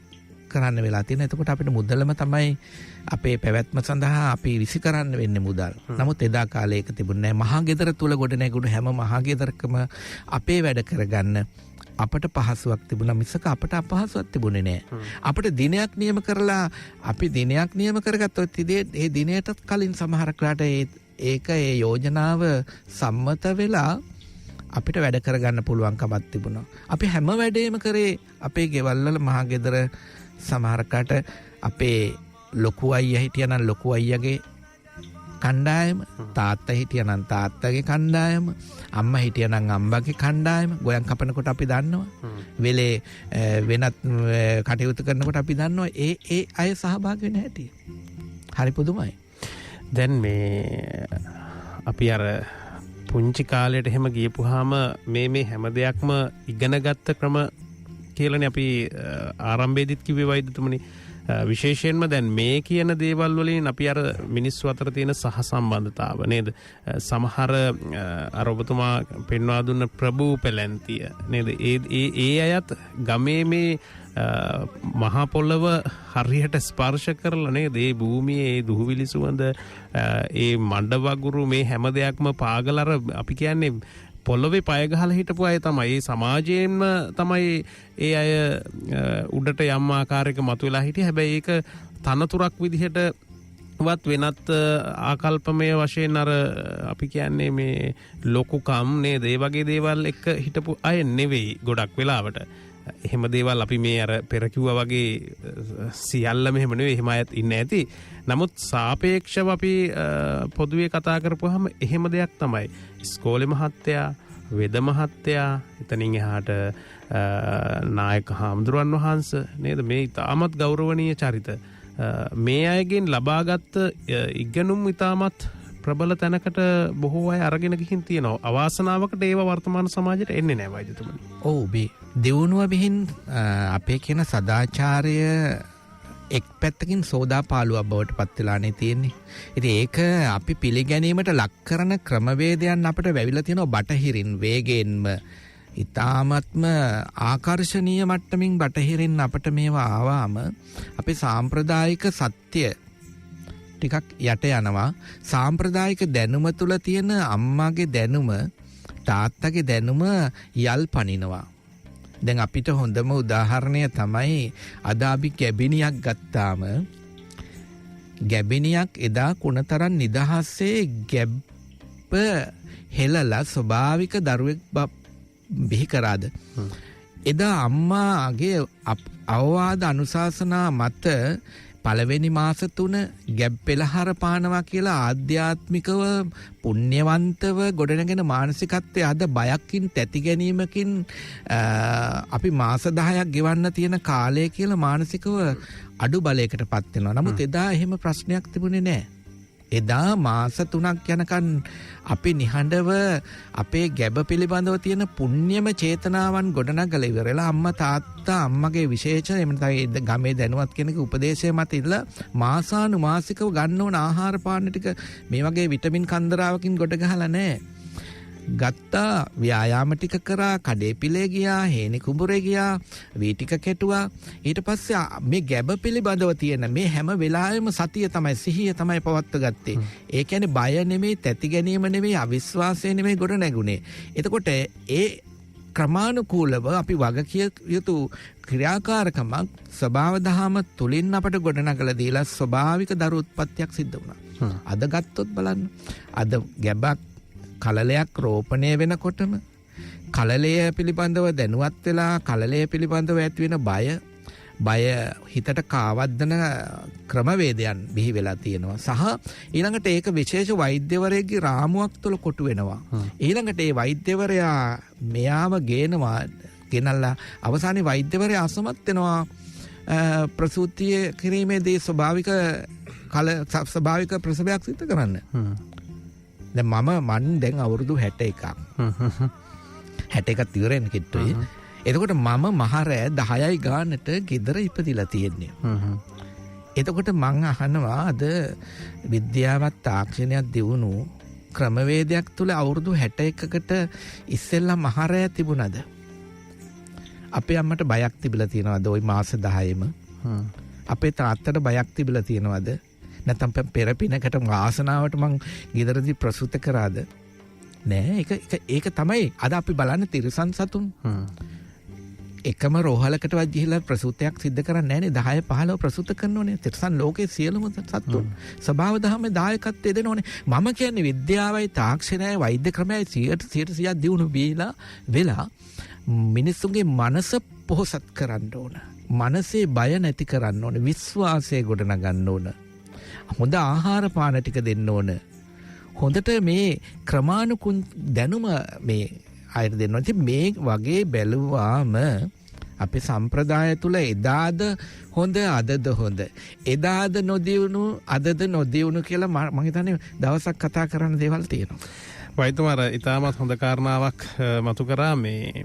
Speaker 2: කරන්න වෙලා තියෙන. එතකොට අපිට මුදලම තමයි අපේ පැවැත්ම සඳහා අපි විසි කරන්න වෙන්නේ මුදල්. නමුත් එදා කාලේ ඒක තිබුණේ නැහැ. මහා ගෙදර තුල ගොඩ නැගුණු හැම මහා ගෙදරකම අපේ වැඩ කරගන්න අපට පහසුවක් තිබුණා මිසක අපට අපහසුවක් තිබුණේ නැහැ. අපිට දිනයක් නියම කරලා අපි දිනයක් නියම කරගත්තොත් ඒ දිනයටත් කලින් සමහර කාලට ඒ යෝජනාව සම්මත වෙලා අපිට වැඩ කරගන්න පුළුවන්කමක් තිබුණා. අපි හැම වැඩේම කරේ අපේ ගෙවල් වල මහා ගෙදර. සමහර කාලට අපේ ලොකු අයියා හිටියනම් ලොකු අයියාගේ කණ්ඩායම, තාත්තා හිටියනම් තාත්තගේ කණ්ඩායම, අම්මා හිටියනම් අම්බගේ කණ්ඩායම. ගොයන් කපනකොට අපි දන්නවා. වෙලේ වෙනත් කටයුතු කරනකොට අපි දන්නවා ඒ අය සහභාගී වෙන හැටි. හරි පුදුමයි.
Speaker 1: දැන් මේ අපි අර පුංචි කාලයට එහෙම ගියපුවාම මේ හැම දෙයක්ම ඉගෙනගත්ත ක්‍රම කියලානේ අපි ආරම්භයේදීත් කිව්වේ වෛද්‍යතුමනි. විශේෂයෙන්ම දැන් මේ කියන දේවල් වලින් අපි අර මිනිස්සු අතර තියෙන සහසම්බන්ධතාව නේද? සමහර අර ඔබතුමා පෙන්වා දුන්න ප්‍රභූ පැලැන්තිය නේද? ඒ අයත් ගමේ මේ මහා පොළව හරියට ස්පර්ශ කරලා නේද? ඒ භූමියේ ඒ දුහුවිලි සුවඳ, ඒ මඩ වගුරු, මේ හැම දෙයක්ම පාගල අර අපි කියන්නේ පොළොවේ පය ගහලා හිටපු අය තමයි. ඒ සමාජයෙන්ම තමයි ඒ අය උඩට යම් ආකාරයක මතුවලා හිටියේ. හැබැයි ඒක තනතුරක් විදිහට වත් වෙනත් ආකල්පමය වශයෙන් අර අපි කියන්නේ මේ ලොකුකම් නේද? ඒ වගේ දේවල් එක්ක හිටපු අය නෙවෙයි ගොඩක් වෙලාවට. එහෙම දේවල් අපි මේ අර පෙර කිව්වා වගේ සියල්ලම එහෙම නෙවෙයි. එහෙම අයත් ඉන්න ඇති. නමුත් සාපේක්ෂව අපි පොදුවේ කතා කරපුවාම එහෙම දෙයක් තමයි. ඉස්කෝලේ මහත්තයා, වෙද මහත්තයා, එතනින් එහාට නායක හාමුදුරුවන් වහන්සේ නේද? මේ ඉතාමත් ගෞරවනීය චරිත. මේ අයගෙන් ලබාගත් ඉගෙනුම් ඉතාමත් ප්‍රබල තැනකට බොහෝ අය අරගෙන ගිහින් තියෙනවා. අවාසනාවකට ඒව වර්තමාන සමාජයට එන්නේ නැහැ වෛද්‍යතුමනි.
Speaker 2: ඔව් දියුණුව බිහින් අපේ කියන සදාචාරය එක් පැත්තකින් සෝදාපාලුවක් බවට පත් වෙලානේ තියෙන්නේ. ඉතින් ඒක අපි පිළිගැනීමට ලක් කරන ක්‍රමවේදයන් අපිට වැවිලා තියෙනවා බටහිරින් වේගයෙන්ම. ඉතාමත්ම ආකර්ශනීය මට්ටමින් බටහිරින් අපිට මේවා ආවාම අපේ සාම්ප්‍රදායික සත්‍ය ටිකක් යට යනවා. සාම්ප්‍රදායික දැනුම තුල තියෙන අම්මාගේ දැනුම තාත්තගේ දැනුම යල් පනිනවා. දැන් අපිට හොඳම උදාහරණය තමයි අද අපි ගැබිනියක් ගත්තාම ගැබිනියක් එදා කුණතරන් නිදහසේ ගැබ්ප හෙලලා ස්වභාවික දරුවෙක් බිහි කරාද. එදා අම්මාගේ අවවාද අනුශාසනා මත පළවෙනි මාස 3 ගැබ් පෙළහර පානවා කියලා ආධ්‍යාත්මිකව පුණ්‍යවන්තව ගොඩනගෙන මානසිකත්වයේ අද බයකින් තැති ගැනීමකින් අපි මාස 10ක් ගෙවන්න තියෙන කාලය කියලා මානසිකව අඩු බලයකට පත් වෙනවා. නමුත් එදා එහෙම ප්‍රශ්නයක් තිබුණේ නැහැ. එදා මාස 3ක් යනකන් අපි නිහඬව අපේ ගැබ පිළිබඳව තියෙන පුණ්‍යම චේතනාවන් ගොඩනගලා ඉවරලා අම්මා තාත්තා අම්මගේ විශේෂ එහෙම නැත්නම් ගමේ දැනුවත් කෙනෙකුගේ උපදේශය මත ඉල්ල මාසානුමාසිකව ගන්න ඕන ආහාර පාන ටික මේ වගේ විටමින් කන්දරාවකින් ගොඩ ගහලා නැහැ. ගත්තා ව්‍යායාම ටික කරා කඩේ පිලේ ගියා හේනි කුඹුරේ ගියා වී ටික කෙටුවා. ඊට පස්සේ මේ ගැබ පිළිබඳව තියෙන මේ හැම වෙලාවෙම සතිය තමයි සිහිය තමයි පවත්ව ගත්තේ. ඒ කියන්නේ බය නෙමෙයි තැති ගැනීම නෙමෙයි අවිශ්වාසය නෙමෙයි ගොඩ නැගුණේ. එතකොට ඒ ක්‍රමානුකූලව අපි වගකිය යුතු ක්‍රියාකාරකමක් ස්වභාව දහම තුලින් අපට ගොඩනගලා දීලා ස්වභාවික දරු උත්පත්තියක් සිද්ධ වුණා. අද ගත්තොත් බලන්න අද ගැබක් කලලයක් රෝපණය වෙනකොටම කලලය පිළිබඳව දැනුවත් වෙලා කලලය පිළිබඳව ඇති වෙන බය හිතට කාවද්දන ක්‍රමවේදයන් බිහි වෙලා තියෙනවා. සහ ඊළඟට ඒක විශේෂ වෛද්‍යවරයෙක්ගේ රාමුවක් තුළ කොටු වෙනවා. ඊළඟට ඒ වෛද්‍යවරයා මෙයාව ගෙනල්ලා අවසානයේ වෛද්‍යවරයා අසමත් වෙනවා ප්‍රසූතිය කිරීමේදී ස්වභාවික ප්‍රසවයක් සිද්ධ කරන්න. දැන් මන් දැන් අවුරුදු 61ක්. 61ක් ඉවරෙන් කිට්ටුයි. එතකොට මම මහරෑ 10යි ගානට ගෙදර ඉපදිලා තියෙන්නේ. එතකොට මං අහනවා අද විද්‍යාවත් තාක්ෂණයක් දියුණු ක්‍රමවේදයක් තුල අවුරුදු 61කට ඉස්සෙල්ලා මහරෑ තිබුණද? අපේ අම්මට බයක් තිබිලා තියෙනවද ওই මාස 10ෙම? අපේ තාත්තට බයක් තිබිලා තියෙනවද? නැත්නම් පෙරපිනකට වාසනාවට මං ගෙදරදී ප්‍රසූත කරාද? නෑ. ඒක තමයි අද අපි බලන්න තිරසන් සතුන්. එකම රෝහලකටවත් ගිහිල්ලා ප්‍රසූතයක් සිද්ධ කරන්නේ නෑනේ. 10 15 ප්‍රසූත කරනෝනේ. තිරසන් ලෝකයේ සියලුම සතුන් ස්වභාව දහමේ දායකත්වය දෙනෝනේ. මම කියන්නේ විද්‍යාවයි තාක්ෂණයයි වෛද්‍ය ක්‍රමයයි 100% දියුණු වෙලා මිනිස්සුන්ගේ මනස පොහොසත් කරන්න ඕන. මනසේ බය නැති කරන්න ඕන. විශ්වාසය ගොඩනගන්න ඕන. හොඳ ආහාර පාන ටික දෙන්න ඕන. හොඳට මේ ක්‍රමානුකූල දැනුම මේ අයට දෙන්න ඕන. ඉතින් මේ වගේ බැලුවාම අපේ සම්ප්‍රදාය තුල එදාද හොඳ අදද හොඳ. එදාද නොදියුණු අදද නොදියුණු කියලා මම හිතන්නේ දවසක් කතා කරන්න දේවල් තියෙනවා.
Speaker 1: වෛද්‍යවර ඉතාමත් හොඳ කාරණාවක් මතු කරා මේ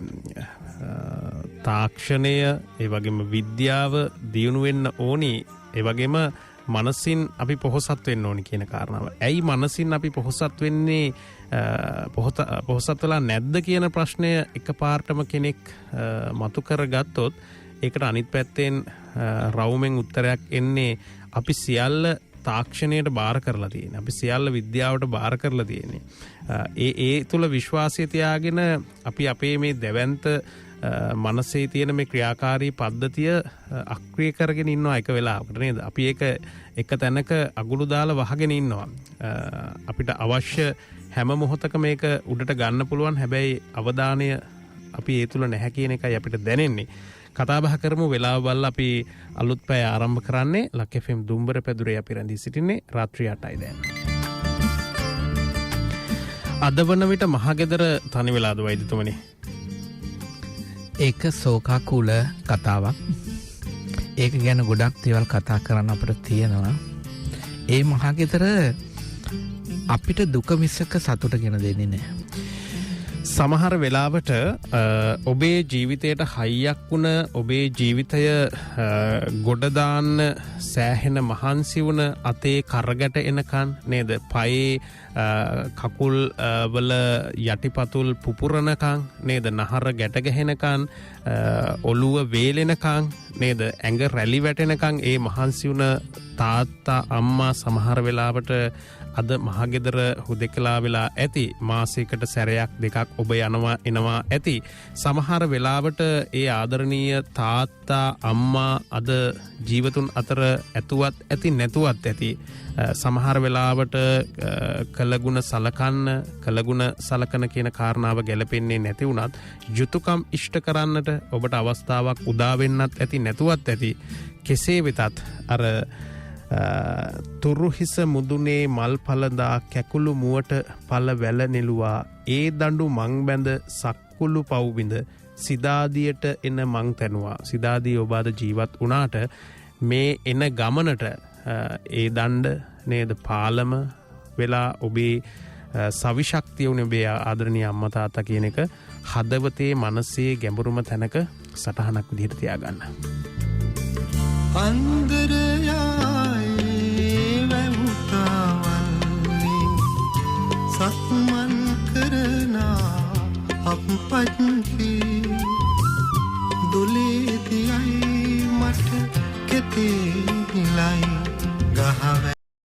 Speaker 1: තාක්ෂණය ඒ වගේම විද්‍යාව දියුණු වෙන්න ඕනි. ඒ වගේම මනසින් අපි පොහොසත් වෙන්න ඕනි කියන කාරණාව. ඇයි මනසින් අපි පොහොසත් වෙන්නේ පොහොසත් වෙලා නැද්ද කියන ප්‍රශ්නය එකපාරටම කෙනෙක් මතු කරගත්තොත් ඒකට අනිත් පැත්තෙන් රවුමෙන් උත්තරයක් එන්නේ අපි සියල්ල තාක්ෂණයට බාර කරලා තියෙන්නේ. අපි සියල්ල විද්‍යාවට බාර කරලා තියෙන්නේ. ඒ තුල විශ්වාසය තියාගෙන අපි අපේ මේ දැවැන්ත මනසේ තියෙන මේ ක්‍රියාකාරී පද්ධතිය අක්‍රිය කරගෙන ඉන්නවා එක වෙලාවකට නේද? අපි ඒක එක තැනක අගුළු දාලා වහගෙන ඉන්නවා. අපිට අවශ්‍ය හැම මොහොතක මේක උඩට ගන්න පුළුවන්. හැබැයි අවධානය අපි ඒ තුල නැහැ කියන එකයි අපිට දැනෙන්නේ. කතා බහ කරමු වෙලාව බලලා අපි අලුත් පැය ආරම්භ කරන්නේ ලක් FM දුම්බර පැදුරේ අපි රැඳී සිටින්නේ රාත්‍රී 8යි දැන්. අද වන විට මහගෙදර තනි වෙලාද වෛද්‍යතුමනි?
Speaker 2: ඒක සෝකාකූල කතාවක්. ඒක ගැන ගොඩක් දේවල් කතා කරන්න අපිට තියෙනවා. ඒ මහගෙදර අපිට දුක මිසක සතුට ගෙන දෙන්නේ නැහැ.
Speaker 1: සමහර වෙලාවට ඔබේ ජීවිතයට හයියක් වුණ ඔබේ ජීවිතය ගොඩදාන්න සෑහෙන මහන්සි වුණ අතේ කරගට එනකන් නේද පයේ කකුල් වල යටිපතුල් පුපුරනකං නේද නහර ගැටගහෙනකන් ඔළුව වේලෙනකං නේද ඇඟ රැලි වැටෙනකං ඒ මහන්සි වුණ තාත්තා අම්මා සමහර වෙලාවට අද මහගෙදර හුදෙකලා වෙලා ඇති මාසයකට සැරයක් දෙකක් ඔබ යනවා එනවා ඇති සමහර වෙලාවට ඒ ආදරණීය තාත්තා අම්මා අද ජීවතුන් අතර ඇතුවත් ඇති නැතුවත් ඇති සමහර වෙලාවට කළගුණ සලකන්න කළගුණ සලකන කියන කාරණාව ගැලපෙන්නේ නැති වුණත් යුතුයකම් ඉෂ්ට කරන්නට ඔබට අවස්ථාවක් උදා වෙන්නත් ඇති නැතුවත් ඇති කෙසේ වෙතත් අර තුරුහිස මුදුනේ මල් පලදා කැකුළු මුවට පල වැල නෙළුවා ඒ දඬු මං බැඳ සක්කුළු පව්බිඳ සිදාදියට එන මං තැනවා සිදාදී ඔබාද ජීවත් වුණාට මේ එන ගමනට ඒ දණ්ඩ නේද පාලම වෙලා ඔබේ සවිශක්තිය වුණ ඔබේ ආදරණීය අම්මා තාත්තා කියන එක හදවතේ මනසේ ගැඹුරුම තැනක සටහනක් විදිහට තියාගන්න.
Speaker 7: සක්මන් කරනා අපපත්හි දුලේතියයි මට කෙතේ නිලයි ගහවැ